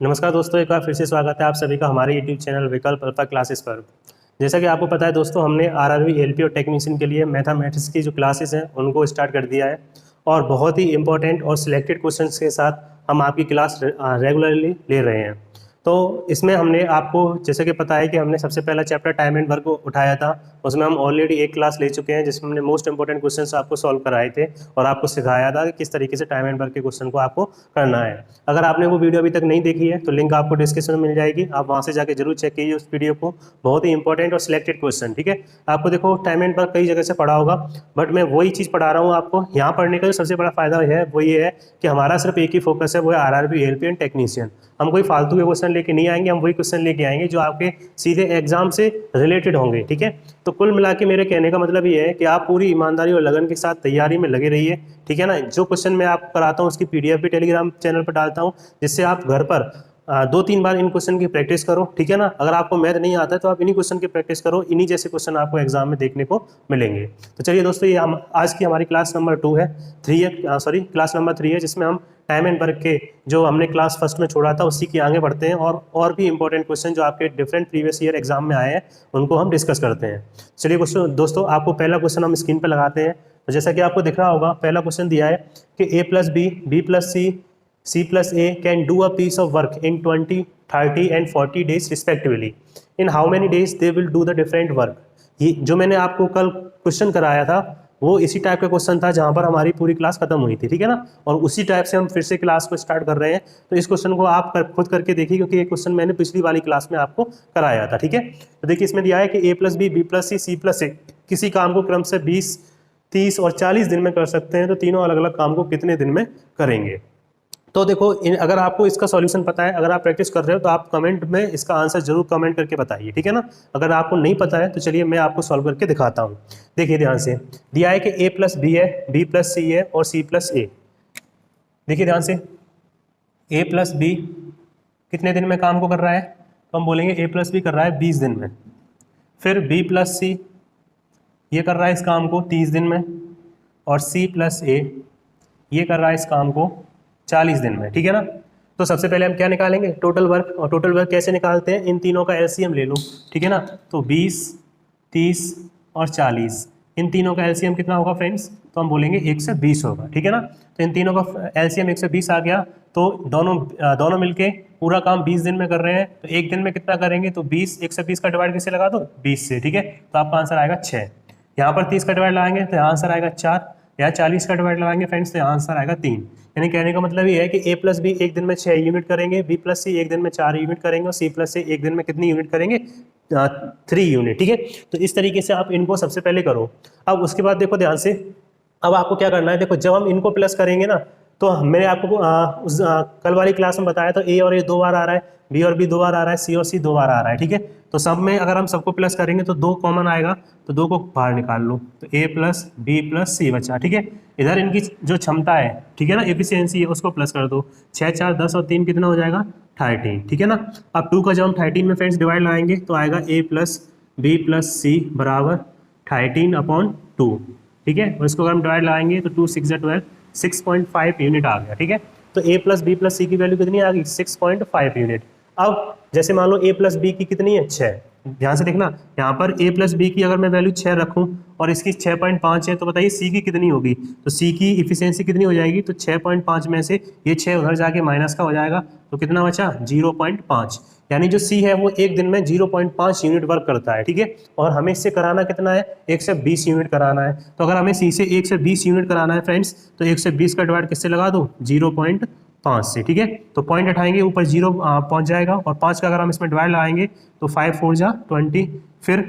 नमस्कार दोस्तों, एक बार फिर से स्वागत है आप सभी का हमारे यूट्यूब चैनल विकल्प अल्फा क्लासेस पर। जैसा कि आपको पता है दोस्तों, हमने आरआरबी एलपी और टेक्नीशियन के लिए मैथमेटिक्स की जो क्लासेस हैं उनको स्टार्ट कर दिया है और बहुत ही इंपॉर्टेंट और सिलेक्टेड क्वेश्चंस के साथ हम आपकी क्लास रेगुलरली ले रहे हैं। तो इसमें हमने आपको जैसे कि पता है कि हमने सबसे पहला चैप्टर टाइम एंड वर्क को उठाया था। उसमें हम ऑलरेडी एक क्लास ले चुके हैं जिसमें हमने मोस्ट इंपॉर्टेंट क्वेश्चंस आपको सॉल्व कराए थे और आपको सिखाया था कि किस तरीके से टाइम एंड वर्क के क्वेश्चन को आपको करना है। अगर आपने वो वीडियो अभी तक नहीं देखी है तो लिंक आपको डिस्क्रिप्शन में मिल जाएगी, आप वहाँ से जाकर जरूर चेक कीजिए उस वीडियो को। बहुत ही इंपॉर्टेंट और सिलेक्टेड क्वेश्चन, ठीक है। आपको देखो टाइम एंड वर्क कई जगह से पढ़ा होगा, बट मैं वही चीज़ पढ़ा रहा हूँ आपको। यहाँ पढ़ने का जो सबसे बड़ा फायदा है वो ये है कि हमारा सिर्फ एक ही फोकस है, वो है आरआरबी एलपी एंड टेक्नीशियन। हम कोई फालतू के क्वेश्चन लेके नहीं आएंगे, हम वही क्वेश्चन लेके आएंगे जो आपके सीधे एग्जाम से रिलेटेड होंगे, ठीक है। तो कुल मिला के मेरे कहने का मतलब ये है कि आप पूरी ईमानदारी और लगन के साथ तैयारी में लगे रहिए, ठीक है ना। जो क्वेश्चन मैं आपको कराता हूँ उसकी पीडीएफ भी टेलीग्राम चैनल पर डालता हूँ, जिससे आप घर पर 2-3 बार इन क्वेश्चन की प्रैक्टिस करो, ठीक है ना। अगर आपको मैथ नहीं आता है तो आप इन्हीं क्वेश्चन की प्रैक्टिस करो, इन्हीं जैसे क्वेश्चन आपको एग्जाम में देखने को मिलेंगे। तो चलिए दोस्तों, ये हम आज की हमारी क्लास नंबर 2 है, क्लास नंबर 3 है, जिसमें हम टाइम एंड वर्क के जो हमने क्लास फर्स्ट में छोड़ा था उसी के आगे बढ़ते हैं और भी इंपॉर्टेंट क्वेश्चन जो आपके डिफरेंट प्रीवियस ईयर एग्जाम में आए हैं उनको हम डिस्कस करते हैं। चलिए दोस्तों, आपको पहला क्वेश्चन हम स्क्रीन पर लगाते हैं। तो जैसा कि आपको दिख रहा होगा, पहला क्वेश्चन दिया है कि a plus B, B plus c, C plus A can do a piece of work in 20, 30 and 40 days respectively. In how many days they will do the different work? ये जो मैंने आपको कल क्वेश्चन कराया था वो इसी टाइप का क्वेश्चन था जहाँ पर हमारी पूरी क्लास खत्म हुई थी, ठीक है ना। और उसी टाइप से हम फिर से क्लास को स्टार्ट कर रहे हैं। तो इस क्वेश्चन को आप खुद करके देखिए, क्योंकि ये क्वेश्चन मैंने पिछली वाली क्लास में आपको कराया था, ठीक है। तो देखिए इसमें दिया है कि a plus B, B plus C, C plus A किसी काम को क्रम से 20, 30 और 40 दिन में कर सकते हैं, तो तीनों अलग अलग काम को कितने दिन में करेंगे। तो देखो अगर आपको इसका सॉल्यूशन पता है, अगर आप प्रैक्टिस कर रहे हो तो आप कमेंट में इसका आंसर जरूर कमेंट करके बताइए, ठीक है ना। अगर आपको नहीं पता है तो चलिए मैं आपको सॉल्व करके दिखाता हूँ। देखिए ध्यान से, दिया है कि a प्लस बी है, b प्लस सी है और c प्लस ए। देखिए ध्यान से, a प्लस बी कितने दिन में काम को कर रहा है, तो हम बोलेंगे a प्लस बी कर रहा है 20 दिन में। फिर b प्लस सी ये कर रहा है इस काम को 30 दिन में, और c प्लस ए ये कर रहा है इस काम को 40 दिन में, ठीक है ना। तो सबसे पहले हम क्या निकालेंगे, टोटल वर्क। और टोटल वर्क कैसे निकालते हैं, इन तीनों का एलसीएम ले लो, ठीक है ना। तो 20, 30 और 40, इन तीनों का एलसीएम कितना होगा फ्रेंड्स, तो हम बोलेंगे 120 होगा, ठीक है ना। तो इन तीनों का एलसीएम 120 आ गया। तो दोनों मिलके पूरा काम 20 दिन में कर रहे हैं, तो एक दिन में कितना करेंगे, तो 120 का डिवाइड किससे लगा दो, 20 से, ठीक है। तो आपका आंसर आएगा 6। यहाँ पर 30 का डिवाइड लगाएंगे तो यहाँ आंसर आएगा 4। या 40 का डिवाइड लगाएंगे फ्रेंड्स तो यहाँ आंसर आएगा 3। यानी कहने का मतलब ये है कि a प्लस बी एक दिन में 6 यूनिट करेंगे, b प्लस सी एक दिन में 4 यूनिट करेंगे और c प्लस ए एक दिन में कितनी यूनिट करेंगे, 3 यूनिट, ठीक है। तो इस तरीके से आप इनको सबसे पहले करो। अब उसके बाद देखो ध्यान से, अब आपको क्या करना है, देखो जब हम इनको प्लस करेंगे ना, तो मैंने आपको कल वाली क्लास में बताया, तो a और a 2 बार आ रहा है, b और b 2 बार आ रहा है, c और c 2 बार आ रहा है, ठीक है। तो सब में अगर हम सबको प्लस करेंगे तो 2 कॉमन आएगा, तो 2 को बाहर निकाल लो, तो a प्लस बी प्लस सी बचा, ठीक है। इधर इनकी जो क्षमता है, ठीक है ना, एफिशिएंसी है, उसको प्लस कर दो। 6, 4, 10 और 3 कितना हो जाएगा, 13, ठीक है ना। अब 2 का जब हम 13 में फ्रेंड्स डिवाइड लगाएंगे तो आएगा a प्लस बी प्लस सी बराबर 13/2, ठीक है। और इसको अगर हम डिवाइड लगाएंगे तो 2 6 12, 6.5 यूनिट आ गया, ठीक है। तो a प्लस बी प्लस सी की वैल्यू कितनी आ गई, 6.5 यूनिट। अब जैसे मान लो a प्लस बी की कितनी है, 6। ध्यान से देखना, यहाँ पर a प्लस बी की अगर मैं वैल्यू 6 रखूँ और इसकी 6.5 है, तो बताइए c की कितनी होगी। तो c की इफिशियंसी कितनी हो जाएगी, तो 6.5 में से ये 6 उधर जाके माइनस का हो जाएगा, तो कितना बचा, 0.5। यानी जो c है वो एक दिन में 0.5 यूनिट वर्क करता है, ठीक है। और हमें इससे कराना कितना है, 120 यूनिट कराना है। तो अगर हमें c से 120 यूनिट कराना है फ्रेंड्स, तो 120 का डिवाइड किससे लगा दो, 0.5 से, ठीक है। तो पॉइंट हटाएंगे, ऊपर 0 पहुंच जाएगा, और 5 का अगर हम इसमें डिवाइड लगाएंगे तो 5 4 जा 20, फिर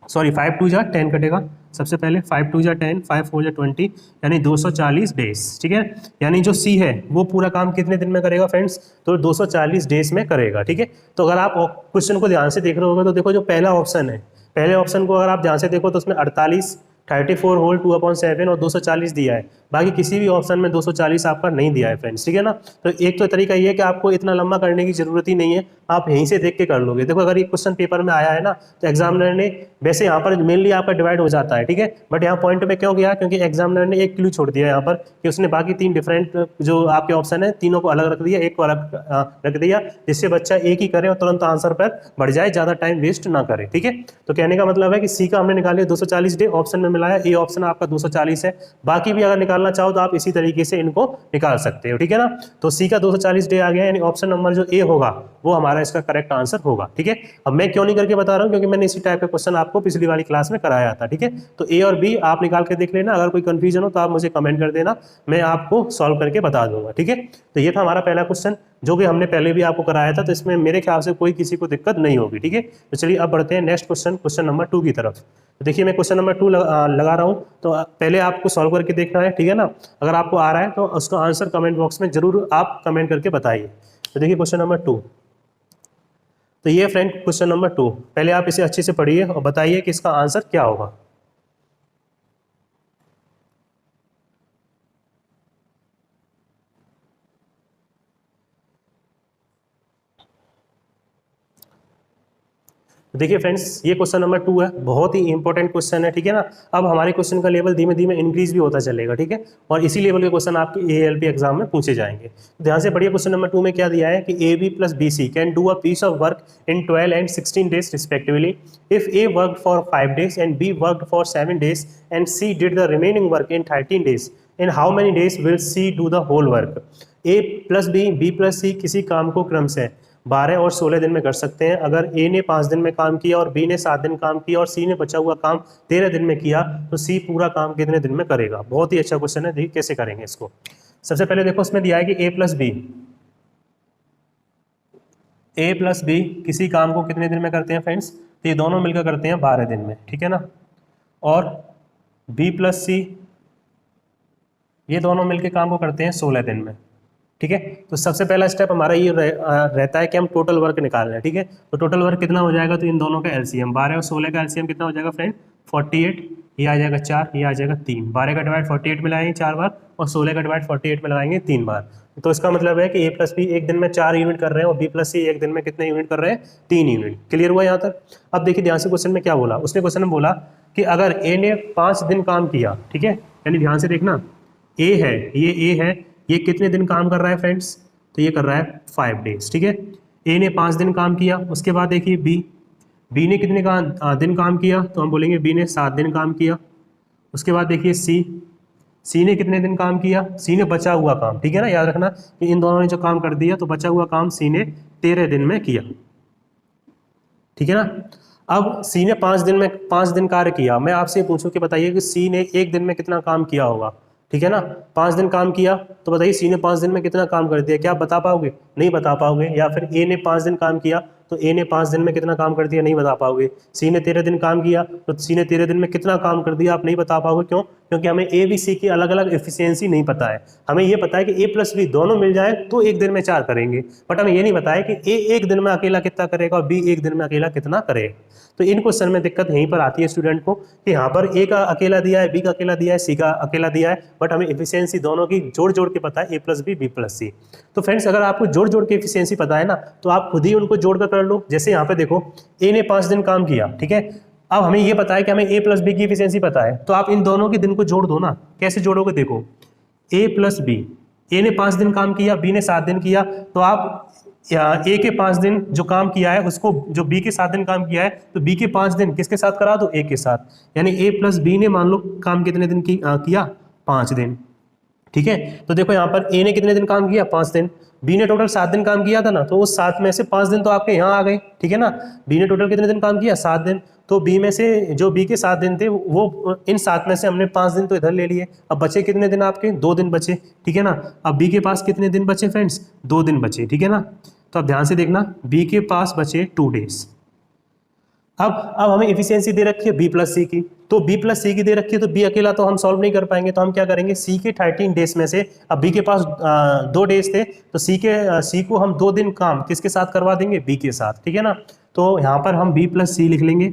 5 2 जा 10 कटेगा सबसे पहले, 5 2 जा 10, 5 4 जा 20, यानी 240 डेज, ठीक है। यानी जो सी है वो पूरा काम कितने दिन में करेगा फ्रेंड्स, तो 240 डेज में करेगा, ठीक है। तो अगर आप क्वेश्चन को ध्यान से देख रहे होगे तो देखो जो पहला ऑप्शन है, पहले ऑप्शन को अगर आप ध्यान से देखो तो उसमें 48, 34 होल 2/7 और 240 दिया है। बाकी किसी भी ऑप्शन में 240 आपका नहीं दिया है फ्रेंड्स, ठीक है ना। तो एक तो तरीका ये है कि आपको इतना लंबा करने की जरूरत ही नहीं है, आप यहीं से देख के कर लोगे। देखो अगर ये क्वेश्चन पेपर में आया है ना, तो एग्जामिनर ने वैसे यहाँ पर मेनली आपका डिवाइड हो जाता है, ठीक है। बट यहाँ पॉइंट में क्यों गया, क्योंकि एग्जामिनर ने एक क्लू छोड़ दिया यहाँ पर कि उसने बाकी 3 डिफरेंट जो आपके ऑप्शन है तीनों को अलग रख दिया, एक को अलग रख दिया, जिससे बच्चा एक ही करे और तुरंत आंसर पर बढ़ जाए, ज़्यादा टाइम वेस्ट ना करे, ठीक है। तो कहने का मतलब है कि सी का हमने निकाल लिया 240 डे, ऑप्शन में मिला है ए ऑप्शन आपका 240 है। बाकी भी अगर निकालना चाहो तो आप इसी तरीके से इनको निकाल सकते हो, ठीक है ना। तो सी का 240 डे आ गया, यानी ऑप्शन नंबर जो ए होगा वो हमारा इसका करेक्ट आंसर होगा, ठीक है। अब मैं क्यों नहीं करके बता रहा हूँ, क्योंकि मैंने इसी टाइप का क्वेश्चन आपको पिछली वाली क्लास में कराया था, ठीक है। तो ए और बी आप निकाल के देख लेना, अगर कोई कंफ्यूजन हो तो आप मुझे कमेंट कर देना, मैं आपको सॉल्व करके बता दूंगा, ठीक है। तो ये था हमारा पहला क्वेश्चन जो कि हमने पहले भी आपको कराया था, तो इसमें मेरे ख्याल से कोई किसी को दिक्कत नहीं होगी, ठीक है। तो चलिए अब बढ़ते हैं नेक्स्ट क्वेश्चन, क्वेश्चन नंबर 2 की तरफ। तो देखिए मैं क्वेश्चन नंबर 2 लगा रहा हूँ, तो पहले आपको सॉल्व करके देखना है, ठीक है ना। अगर आपको आ रहा है तो उसका आंसर कमेंट बॉक्स में जरूर आप कमेंट करके बताइए। तो देखिए क्वेश्चन नंबर 2, तो ये फ्रेंड क्वेश्चन नंबर 2, पहले आप इसे अच्छे से पढ़िए और बताइए कि इसका आंसर क्या होगा। देखिए फ्रेंड्स ये क्वेश्चन नंबर 2 है, बहुत ही इंपॉर्टेंट क्वेश्चन है, ठीक है ना। अब हमारे क्वेश्चन का लेवल धीमे धीमे इंक्रीज भी होता चलेगा, ठीक है। और इसी लेवल के क्वेश्चन आपके ALP एग्जाम में पूछे जाएंगे। ध्यान से पढ़िए, क्वेश्चन नंबर 2 में क्या दिया है कि AB + BC can do a piece of work in 12 and 16 days respectively if A worked for 5 days and B worked for 7 days and C did the remaining work in 13 days. In how many days will C do the whole work? A + B + C किसी काम को क्रम से 12 और 16 दिन में कर सकते हैं। अगर ए ने 5 दिन में काम किया और बी ने 7 दिन काम किया और सी ने बचा हुआ काम 13 दिन में किया, तो सी पूरा काम कितने दिन में करेगा। बहुत ही अच्छा क्वेश्चन है, देखिए कैसे करेंगे इसको। सबसे पहले देखो उसमें दिया है कि ए प्लस बी किसी काम को कितने दिन में करते हैं फ्रेंड्स, तो ये दोनों मिलकर करते हैं 12 दिन में, ठीक है ना। और बी प्लस सी ये दोनों मिलकर काम को करते हैं 16 दिन में, ठीक है। तो सबसे पहला स्टेप हमारा ये रहता है कि हम टोटल वर्क निकाल रहे हैं, ठीक है। तो टोटल वर्क कितना हो जाएगा, तो इन दोनों का एलसीएम 12 और 16 का एलसीएम कितना हो जाएगा फ्रेंड 48, ये आ जाएगा 4, ये आ जाएगा 3। 12 का डिवाइड 48 में लगाएंगे 4 बार और 16 का डिवाइड 48 में लगाएंगे 3 बार। तो इसका मतलब है कि ए प्लस बी एक दिन में 4 यूनिट कर रहे हैं और बी प्लस सी एक दिन में कितने यूनिट कर रहे हैं 3 यूनिट। क्लियर हुआ यहाँ तक। अब देखिए ध्यान से क्वेश्चन में क्या बोला, उसने क्वेश्चन में बोला कि अगर ए ने 5 दिन काम किया, ठीक है, यानी ध्यान से देखना ए है, ये ए है, ये कितने दिन काम कर रहा है फ्रेंड्स, तो ये कर रहा है 5 डेज, ठीक है। ए ने 5 दिन काम किया। उसके बाद देखिए बी ने कितने दिन काम किया, तो हम बोलेंगे बी ने 7 दिन काम किया। उसके बाद देखिए सी ने कितने दिन काम किया, सी ने बचा हुआ काम, ठीक है ना। याद रखना कि इन दोनों ने जो काम कर दिया तो बचा हुआ काम सी ने 13 दिन में किया, ठीक है ना। अब सी ने 5 दिन कार्य किया। मैं आपसे पूछूं कि बताइए कि सी ने एक दिन में कितना काम किया होगा, ठीक है ना। 5 दिन काम किया, तो बताइए सी ने 5 दिन में कितना काम कर दिया, क्या आप बता पाओगे, नहीं बता पाओगे। या फिर ए ने 5 दिन काम किया, तो ए ने 5 दिन में कितना काम कर दिया, नहीं बता पाओगे। सी ने 13 दिन काम किया, तो सी ने 13 दिन में कितना काम कर दिया, आप नहीं बता पाओगे। क्यों, क्योंकि हमें ए बी सी की अलग अलग एफिशिएंसी नहीं पता है। हमें ये पता है कि ए प्लस बी दोनों मिल जाए तो एक दिन में 4 करेंगे, बट हमें ये नहीं पता है कि ए एक दिन में अकेला कितना करेगा और बी एक दिन में अकेला कितना करेगा। तो इन क्वेश्चन में दिक्कत यहीं पर आती है स्टूडेंट को कि यहाँ पर ए का अकेला दिया है, बी का अकेला दिया है, सी का अकेला दिया है, बट हमें एफिशिएंसी दोनों की जोड़ जोड़ के पता है, ए प्लस बी प्लस सी। तो फ्रेंड्स अगर आपको जोड़ जोड़ के एफिशिएंसी पता है ना, तो आप खुद ही उनको जोड़ कर लो। जैसे यहाँ पे देखो ए ने 5 दिन काम किया, ठीक है। अब हमें ये पता है कि हमें ए प्लस बी की एफिशिएंसी पता है, तो आप इन दोनों के दिन को जोड़ दो ना। कैसे जोड़ोगे, देखो ए प्लस बी, ए ने 5 दिन काम किया, बी ने 7 दिन किया, तो आप ए के 5 दिन जो काम किया है उसको जो बी के 7 दिन काम किया है, तो बी के 5 दिन किसके साथ करा दो, ए के साथ। यानी ए प्लस बी ने मान लो काम कितने दिन किया, 5 दिन, ठीक है। तो देखो यहाँ पर ए ने कितने दिन काम किया, 5 दिन। बी ने टोटल 7 दिन काम किया था ना, तो उस 7 में से 5 दिन तो आपके यहाँ आ गए, ठीक है ना। बी ने टोटल कितने दिन काम किया, 7 दिन। तो बी में से जो बी के 7 दिन थे वो इन 7 में से हमने 5 दिन तो इधर ले लिए। अब बचे कितने दिन आपके, 2 दिन बचे, ठीक है ना। अब बी के पास कितने दिन बचे फ्रेंड्स, 2 दिन बचे, ठीक है ना। तो अब ध्यान से देखना, बी के पास बचे 2 डेज। अब हमें एफिशिएंसी दे रखी है बी प्लस सी की, तो बी प्लस सी की दे रखी है, तो बी अकेला तो हम सॉल्व नहीं कर पाएंगे। तो हम क्या करेंगे, सी के 13 डेज में से, अब बी के पास 2 डेज थे, तो सी को हम 2 दिन काम किसके साथ करवा देंगे, बी के साथ, ठीक है ना। तो यहाँ पर हम बी प्लस सी लिख लेंगे,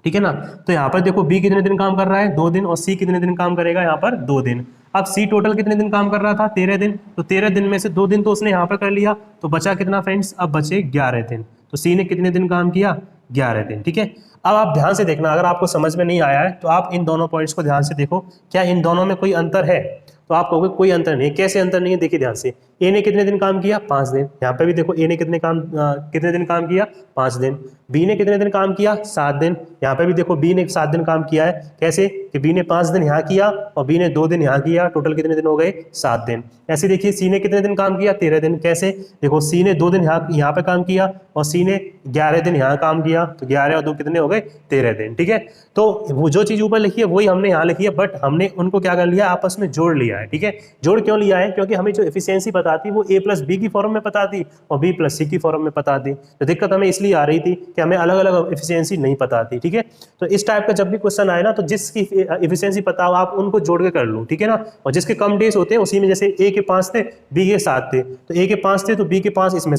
ठीक है ना। तो यहाँ पर देखो बी कितने दिन काम कर रहा है, 2 दिन, और सी कितने दिन काम करेगा, यहाँ पर 2 दिन। अब सी टोटल कितने दिन काम कर रहा था, 13 दिन, तो 13 दिन में से 2 दिन तो उसने यहाँ पर कर लिया, तो बचा कितना फ्रेंड्स, अब बचे 11 दिन। तो सी ने कितने दिन काम किया, 11 दिन। ठीक है, अब आप ध्यान से देखना, अगर आपको समझ में नहीं आया है तो आप इन दोनों पॉइंट्स को ध्यान से देखो, क्या इन दोनों में कोई अंतर है? तो आप कहोगे कोई अंतर नहीं। कैसे अंतर नहीं है? देखिए ध्यान से, ए ने कितने दिन काम किया? 5 दिन। यहाँ पे भी देखो ए ने कितने दिन काम किया? 5 दिन। बी ने कितने दिन काम किया? 7 दिन। यहाँ पे भी देखो बी ने 7 दिन काम किया है। कैसे कि बी ने 5 दिन यहाँ किया और बी ने 2 दिन यहाँ किया, टोटल कितने दिन हो गए? 7 दिन। ऐसे देखिए सी ने कितने दिन काम किया? 13 दिन। कैसे? देखो सी ने 2 दिन यहाँ पे काम किया और सी ने 11 दिन यहाँ काम किया, तो 11 और 2 कितने हो गए? 13 दिन। ठीक है, तो वो जो चीज ऊपर लिखी है वही हमने यहाँ लिखी है, बट हमने उनको क्या कर लिया? आपस में जोड़ लिया है। ठीक है, जोड़ क्यों लिया है? क्योंकि हमें जो एफिशिएंसी पता थी वो ए प्लस बी की फॉर्म में पता थी और बी प्लस सी की फॉर्म में पता थी। तो दिक्कत हमें इसलिए आ रही थी कि हमें अलग अलग एफिशिएंसी नहीं पता थी। ठीक है, तो इस टाइप का जब भी क्वेश्चन आए ना, तो जिसकी एफिशिएंसी पता हो आप उनको जोड़ के कर लो। ठीक है ना, और जिसके कम डेज होते हैं उसी में, जैसे ए के 5 थे, बी के 7 थे, तो ए के 5 थे तो बी के 5 इसमें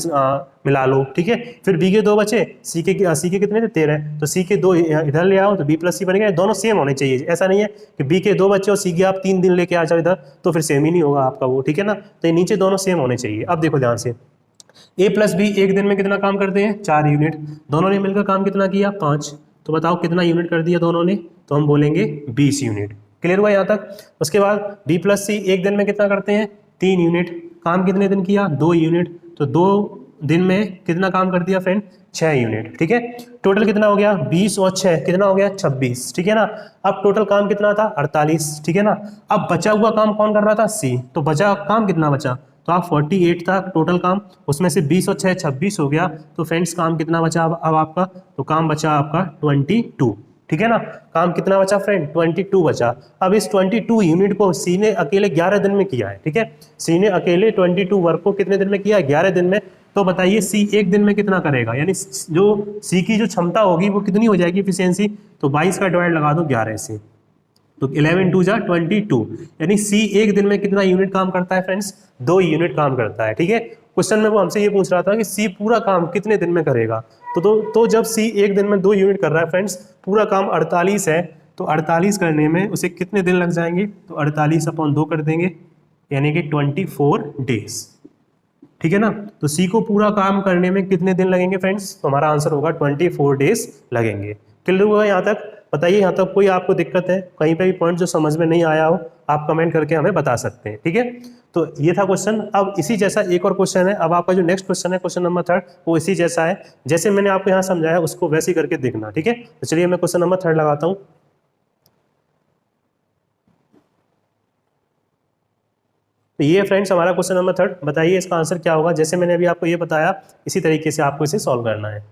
मिला लो। ठीक है, फिर बी के 2 बचे, सी के कितने थे? 13, तो सी के 2 इधर ले आओ तो बी प्लस सी बन गए। दोनों सेम होने चाहिए, ऐसा नहीं है कि बी के 2 बचे और सी के आप 3 दिन लेके आ जाओ इधर, तो फिर सेम ही नहीं होगा आपका वो। ठीक है ना, तो ये नीचे दोनों सेम होने चाहिए। अब देखो ध्यान से, ए प्लस बी एक दिन में कितना काम करते हैं? 4 यूनिट। दोनों ने मिलकर काम कितना किया? 5। तो बताओ कितना यूनिट कर दिया दोनों ने? तो हम बोलेंगे 20 यूनिट। क्लियर हुआ यहाँ तक? उसके बाद बी प्लस सी एक दिन में कितना करते हैं? 3 यूनिट। काम कितने दिन किया? 2 यूनिट। तो 2 दिन में कितना काम कर दिया फ्रेंड? 6 यूनिट। ठीक है, टोटल कितना हो गया? 20 और 6 कितना हो गया? 26। ठीक है ना, अब टोटल काम कितना था? 48। ठीक है ना, अब बचा हुआ काम कौन कर रहा था? सी। तो बचा काम कितना बचा? तो आप 48 था टोटल काम, उसमें से 20 और 6 26 हो गया। तो फ्रेंड्स काम कितना बचा अब आपका? तो काम बचा आपका 22। ठीक है ना, काम कितना बचा फ्रेंड? 22 बचा। अब इस 22 यूनिट को सी ने अकेले 11 दिन में किया है। ठीक है, सी ने अकेले 22 वर्क को कितने दिन में किया? 11 दिन में। तो बताइए सी एक दिन में कितना करेगा? यानी जो सी की जो क्षमता होगी वो कितनी हो जाएगी एफिशिएंसी? तो 22 का डिवाइड लगा दो 11 से, तो 11 2 जा 22, यानी सी एक दिन में कितना यूनिट काम करता है फ्रेंड्स? 2 यूनिट काम करता है। ठीक है, क्वेश्चन में वो हमसे ये पूछ रहा था कि सी पूरा काम कितने दिन में करेगा। तो जब सी एक दिन में 2 यूनिट कर रहा है फ्रेंड्स, पूरा काम 48 है, तो 48 करने में उसे कितने दिन लग जाएंगे? तो 48/2 कर देंगे, यानी कि 24 डेज। ठीक है ना, तो सी को पूरा काम करने में कितने दिन लगेंगे फ्रेंड्स? तो हमारा आंसर होगा 24 डेज लगेंगे। क्लियर हुआ यहाँ तक? बताइए यहाँ तक कोई आपको दिक्कत है? कहीं पे भी पॉइंट जो समझ में नहीं आया हो आप कमेंट करके हमें बता सकते हैं। ठीक है, तो ये था क्वेश्चन। अब इसी जैसा एक और क्वेश्चन है। अब आपका जो नेक्स्ट क्वेश्चन है, क्वेश्चन नंबर 3, वो इसी जैसा है। जैसे मैंने आपको यहाँ समझाया उसको वैसे ही करके देखना। ठीक है, तो चलिए मैं क्वेश्चन नंबर 3 लगाता हूँ। तो ये फ्रेंड्स हमारा क्वेश्चन नंबर 3। बताइए इसका आंसर क्या होगा? जैसे मैंने अभी आपको ये बताया इसी तरीके से आपको इसे सॉल्व करना है।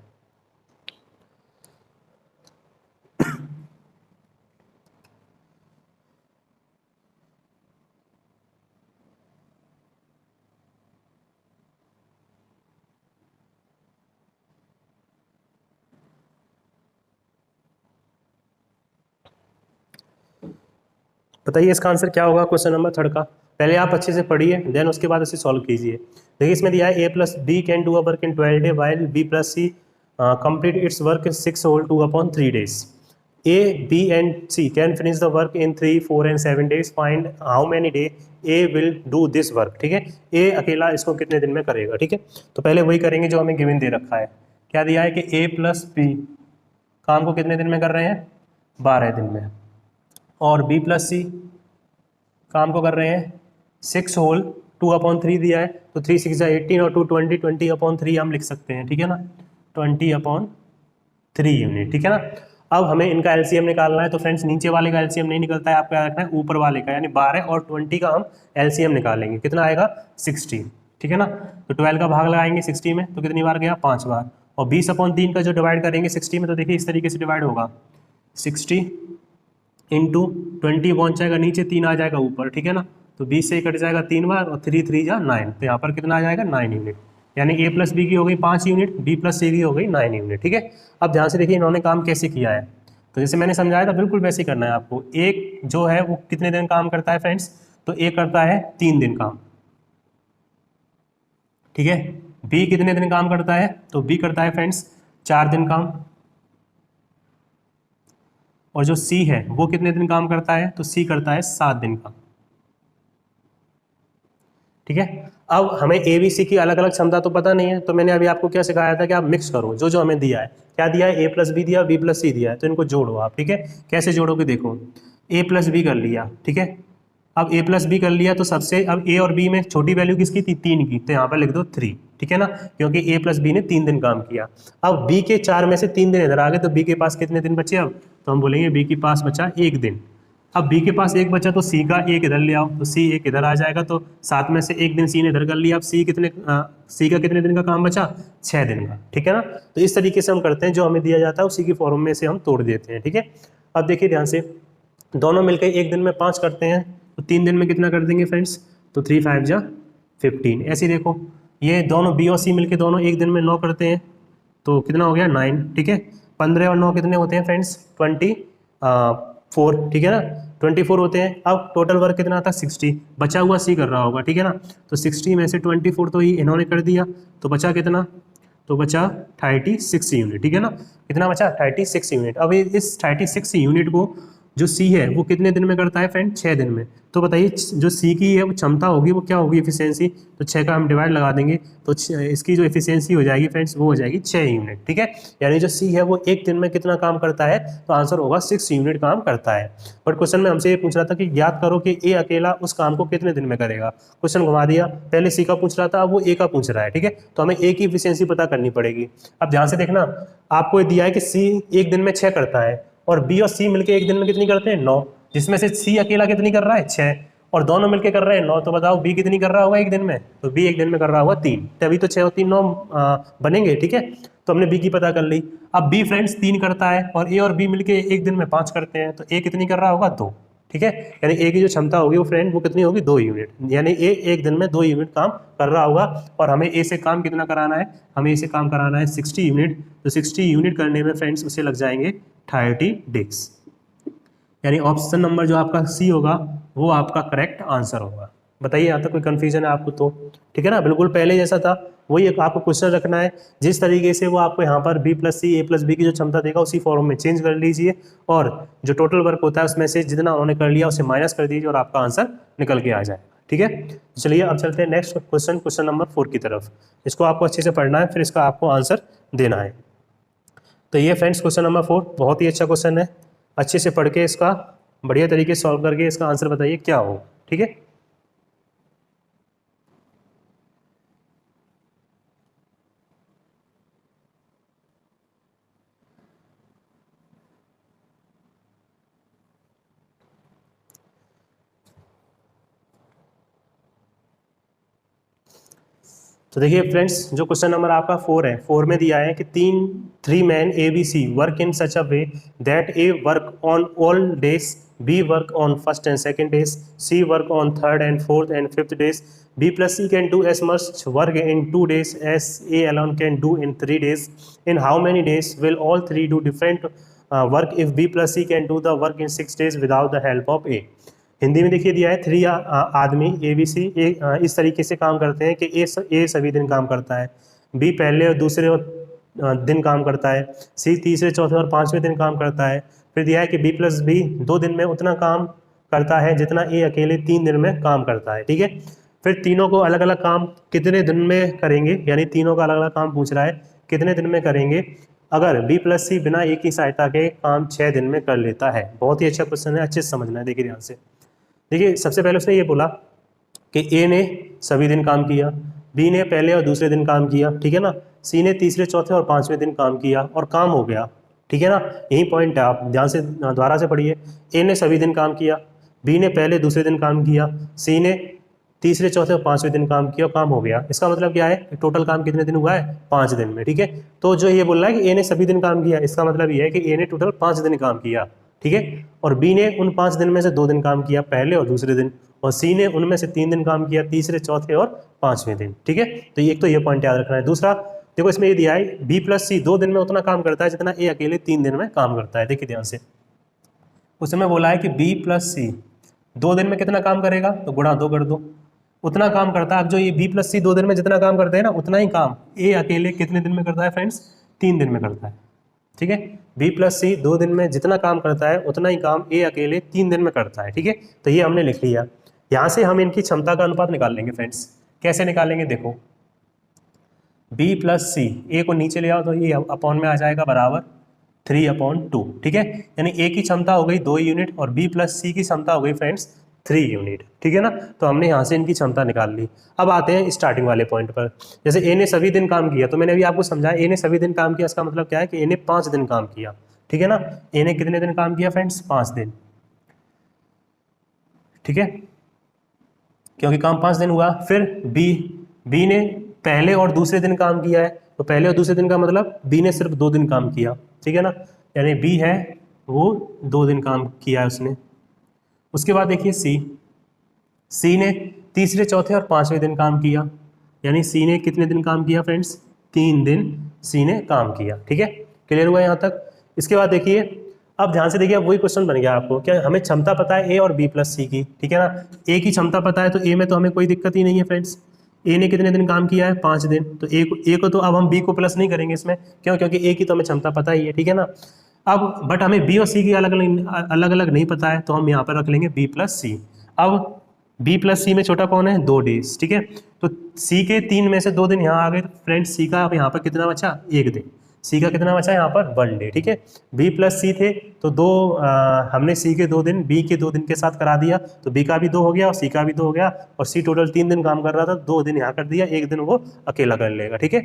बताइए इसका आंसर क्या होगा क्वेश्चन नंबर 3 का? पहले आप अच्छे से पढ़िए, देन उसके बाद इसे सॉल्व कीजिए। देखिए इसमें दिया है A plus B can do a work in 12 day while B plus C complete its work 6 whole 2/3 days. A, B and C can finish the work in 3, 4 and 7 days. Find how many day A will do this work. ठीक है, A अकेला इसको कितने दिन में करेगा? ठीक है, तो पहले वही करेंगे जो हमें गिवन दे रखा है। क्या दिया है कि A प्लस बी काम को कितने दिन में कर रहे हैं? 12 दिन में। और B प्लस सी काम को कर रहे हैं 6 होल 2/3 दिया है, तो 3 6 18 और 2 20, 20/3 हम लिख सकते हैं। ठीक है ना, 20/3 यूनिट। ठीक है ना, अब हमें इनका एलसीएम निकालना है। तो फ्रेंड्स नीचे वाले का एलसीएम नहीं निकलता है, आपको याद रखना है ऊपर वाले का, यानी 12 और 20 का हम एलसीएम निकालेंगे। कितना आएगा? 60। ठीक है ना, तो 12 का भाग लगाएंगे 60 में, तो कितनी बार गया? 5 बार। और 20/3 का जो डिवाइड करेंगे 60 में, तो देखिए इस तरीके से डिवाइड होगा, 60 इंटू 20 पहुंच जाएगा नीचे, 3 आ जाएगा ऊपर। ठीक है ना, तो 20 से कट जाएगा 3 बार और 3 3 जा 9, तो यहाँ पर कितना आ जाएगा? 9 यूनिट। यानी ए प्लस बी की हो गई 5 यूनिट, बी प्लस सी की हो गई 9 यूनिट। ठीक है, अब ध्यान से देखिए इन्होंने काम कैसे किया है। तो जैसे मैंने समझाया था बिल्कुल वैसे ही करना है आपको। एक जो है वो कितने दिन काम करता है फ्रेंड्स? तो ए करता है 3 दिन काम। ठीक है, बी कितने दिन काम करता है? तो बी करता है फ्रेंड्स 4 दिन काम। और जो सी है वो कितने दिन काम करता है? तो सी करता है 7 दिन काम। ठीक है, अब हमें ए बी सी की अलग अलग क्षमता तो पता नहीं है, तो मैंने अभी आपको क्या सिखाया था कि आप मिक्स करो जो जो हमें दिया है। क्या दिया है? ए प्लस बी दिया, बी प्लस सी दिया है, तो इनको जोड़ो आप। ठीक है, कैसे जोड़ोगे? देखो, ए प्लस बी कर लिया, ठीक है। अब ए प्लस बी कर लिया तो सबसे, अब ए और बी में छोटी वैल्यू किसकी थी? 3 की, तो यहाँ पर लिख दो 3, ठीक है ना, क्योंकि ए प्लस बी ने 3 दिन काम किया। अब बी के 4 में से 3 दिन इधर आ गए, तो बी के पास कितने दिन बचे? अब तो हम बोलेंगे बी के पास बचा 1 दिन। अब बी के पास 1 बचा तो सी का 1 इधर ले आओ, तो सी 1 इधर आ जाएगा, तो 7 में से 1 दिन सी ने इधर कर लिया। अब सी का कितने दिन का काम बचा? 6 दिन का, ठीक है ना। तो इस तरीके से हम करते हैं, जो हमें दिया जाता है उसी की फॉर्म में से हम तोड़ देते हैं, ठीक है। अब देखिए ध्यान से, दोनों मिलकर 1 दिन में 5 करते हैं, तो 3 दिन में कितना कर देंगे फ्रेंड्स? तो 3 5 जा 15। ऐसे ही देखो, ये दोनों बी और सी मिलके दोनों 1 दिन में 9 करते हैं, तो कितना हो गया? 9, ठीक है। 15 और 9 कितने होते हैं फ्रेंड्स? 24, ठीक है ना, 24 होते हैं। अब टोटल वर्क कितना था? 60, बचा हुआ सी कर रहा होगा, ठीक है ना। तो 60 में से 24 तो ही इन्होंने कर दिया, तो बचा कितना? तो बचा 36 यूनिट, ठीक है ना। कितना बचा? 36 यूनिट। अब इस 36 यूनिट को जो सी है वो कितने दिन में करता है फ्रेंड? 6 दिन में। तो बताइए जो सी की है वो क्षमता होगी वो क्या होगी? एफिशिएंसी। तो 6 का हम डिवाइड लगा देंगे, तो इसकी जो एफिशिएंसी हो जाएगी फ्रेंड्स वो हो जाएगी 6 यूनिट, ठीक है। यानी जो सी है वो 1 दिन में कितना काम करता है? तो आंसर होगा 6 यूनिट काम करता है। बट क्वेश्चन में हमसे ये पूछ रहा था कि ज्ञात करो कि ए अकेला उस काम को कितने दिन में करेगा। क्वेश्चन घुमा दिया, पहले सी का पूछ रहा था, अब वो ए का पूछ रहा है, ठीक है। तो हमें ए की एफिशिएंसी पता करनी पड़ेगी। अब ध्यान से देखना, आपको दिया है कि सी 1 दिन में 6 करता है, और बी और सी मिलके 1 दिन में कितनी करते हैं? 9, जिसमें से सी अकेला कितनी कर रहा है? 6, और दोनों मिलके कर रहे हैं 9। तो बताओ बी कितनी कर रहा होगा 1 दिन में? तो बी 1 दिन में कर रहा होगा 3, तभी तो 6 और 3 9 बनेंगे, ठीक है। तो हमने बी की पता कर ली। अब बी फ्रेंड्स 3 करता है, और ए और बी मिलके 1 दिन में 5 करते हैं, तो ए कितनी कर रहा होगा? 2, ठीक है। यानी ए की जो क्षमता होगी वो फ्रेंड वो कितनी होगी? 2 यूनिट। यानी ए 1 दिन में 2 यूनिट काम कर रहा होगा, और हमें ए से काम कितना कराना है? हमें ए से काम कराना है 60 यूनिट। तो 60 यूनिट करने में फ्रेंड्स उसे लग जाएंगे 30 डेज। यानी ऑप्शन नंबर जो आपका सी होगा वो आपका करेक्ट आंसर होगा। बताइए यहाँ तक कोई कंफ्यूजन है आपको? तो ठीक है ना, बिल्कुल पहले जैसा था वही आपको क्वेश्चन रखना है। जिस तरीके से वो आपको यहाँ पर बी प्लस सी ए प्लस बी की जो क्षमता देगा उसी फॉर्म में चेंज कर लीजिए, और जो टोटल वर्क होता है उसमें से जितना उन्होंने कर लिया उसे माइनस कर दीजिए, और आपका आंसर निकल के आ जाएगा, ठीक है। चलिए अब चलते हैं नेक्स्ट क्वेश्चन, क्वेश्चन नंबर 4 की तरफ। इसको आपको अच्छे से पढ़ना है, फिर इसका आपको आंसर देना है। तो ये फ्रेंड्स क्वेश्चन नंबर 4 बहुत ही अच्छा क्वेश्चन है, अच्छे से पढ़ के इसका बढ़िया तरीके से सॉल्व करके इसका आंसर बताइए क्या हो, ठीक है। तो देखिए फ्रेंड्स, जो क्वेश्चन नंबर आपका 4 है, 4 में दिया है कि 3 man a b c work in such a way that a work on all days, b work on first and second days, c work on third and fourth and fifth days, b plus c can do as much work in 2 days as a alone can do in 3 days. In how many days will all 3 do different work if b plus c can do the work in 6 days without the help of A. Hindi में देखिए दिया है 3 आदमी ए b सी इस तरीके से काम करते हैं कि ए सभी दिन काम करता है, बी पहले और दूसरे दिन काम करता है, सी तीसरे चौथे और पांचवें दिन काम करता है। फिर दिया है कि बी प्लस बी 2 दिन में उतना काम करता है जितना ए अकेले 3 दिन में काम करता है, ठीक है। फिर तीनों को अलग अलग काम कितने दिन में करेंगे, यानी तीनों का अलग अलग काम पूछ रहा है कितने दिन में करेंगे अगर बी प्लस सी बिना ए की सहायता के काम 6 दिन में कर लेता है। बहुत ही अच्छा क्वेश्चन है, अच्छे से समझना है, देखिए ध्यान से। देखिए सबसे पहले उसने ये बोला कि ए ने सभी दिन काम किया, बी ने पहले और दूसरे दिन काम किया, ठीक है ना, सी ने तीसरे चौथे और पांचवें दिन काम किया और काम हो गया, ठीक है ना। यही पॉइंट है, आप ध्यान से दोबारा से पढ़िए। ए ने सभी दिन काम किया, बी ने पहले दूसरे दिन काम किया, सी ने तीसरे चौथे और पांचवें दिन काम किया और काम हो गया। इसका मतलब क्या है? टोटल काम कितने दिन हुआ है? 5 दिन में, ठीक है। तो जो ये बोल रहा है कि ए ने सभी दिन काम किया, इसका मतलब ये है कि ए ने टोटल 5 दिन काम किया, ठीक है। और बी ने उन 5 दिन में से 2 दिन काम किया, पहले और दूसरे दिन, और सी ने उनमें से 3 दिन काम किया, तीसरे चौथे और पांचवें दिन, ठीक है। तो एक तो ये पॉइंट याद रखना है। दूसरा देखो इसमें ये दिया है बी प्लस सी 2 दिन में उतना काम करता है जितना ए अकेले 3 दिन में काम करता है। देखिए ध्यान से, उसमें बोला है कि बी प्लस सी 2 दिन में कितना काम करेगा, तो गुणा 2 कर दो, उतना काम करता है। अब जो ये बी प्लस सी 2 दिन में जितना काम करते हैं ना, उतना ही काम ए अकेले कितने दिन में करता है फ्रेंड्स? 3 दिन में करता है, ठीक है। बी प्लस सी 2 दिन में जितना काम करता है उतना ही काम ए अकेले 3 दिन में करता है, ठीक है। तो ये हमने लिख लिया। यहाँ से हम इनकी क्षमता का अनुपात निकाल लेंगे फ्रेंड्स। कैसे निकालेंगे देखो, b प्लस सी, ए को नीचे ले आओ तो ये अपॉन में आ जाएगा बराबर 3/2, ठीक है। यानी ए की क्षमता हो गई 2 यूनिट और b प्लस सी की क्षमता हो गई फ्रेंड्स 3 यूनिट, ठीक है ना। तो हमने यहाँ से इनकी क्षमता निकाल ली। अब आते हैं स्टार्टिंग वाले पॉइंट पर। जैसे ए ने सभी दिन काम किया, तो मैंने अभी आपको समझाया ए ने सभी दिन काम किया, इसका मतलब क्या है कि ए ने 5 दिन काम किया, ठीक है ना। ए ने कितने दिन काम किया फ्रेंड्स, 5 दिन, ठीक है, क्योंकि काम 5 दिन हुआ। फिर बी ने पहले और दूसरे दिन काम किया है, तो पहले और दूसरे दिन का मतलब बी ने सिर्फ 2 दिन काम किया, ठीक है ना। यानी बी है वो 2 दिन काम किया है उसने। उसके बाद देखिए सी ने तीसरे, चौथे और 5वें दिन काम किया, यानी सी ने कितने दिन काम किया फ्रेंड्स, 3 दिन सी ने काम किया, ठीक है। क्लियर हुआ यहाँ तक। इसके बाद देखिए, अब ध्यान से देखिए, अब वही क्वेश्चन बन गया आपको, क्या हमें क्षमता पता है ए और बी प्लस सी की, ठीक है ना। ए की क्षमता पता है तो ए में तो हमें कोई दिक्कत ही नहीं है फ्रेंड्स। ए ने कितने दिन काम किया है, 5 दिन, तो ए को तो अब हम बी को प्लस नहीं करेंगे इसमें, क्यों, क्योंकि ए की तो हमें क्षमता पता ही है, ठीक है ना। अब बट हमें बी और सी की अलग अलग नहीं पता है, तो हम यहाँ पर रख लेंगे बी प्लस सी। अब बी प्लस सी में छोटा कौन है, 2 डेज, ठीक है। तो सी के 3 में से 2 दिन यहाँ आ गए, फ्रेंड्स सी का अब यहाँ पर कितना बचा, 1 दिन। सी का कितना बचा यहाँ पर, 1 डे, ठीक है। बी प्लस सी थे तो हमने सी के 2 दिन बी के 2 दिन के साथ करा दिया, तो बी का भी 2 हो गया और सी का भी 2 हो गया, और सी टोटल 3 दिन काम कर रहा था, 2 दिन यहाँ कर दिया, 1 दिन वो अकेला कर लेगा, ठीक है।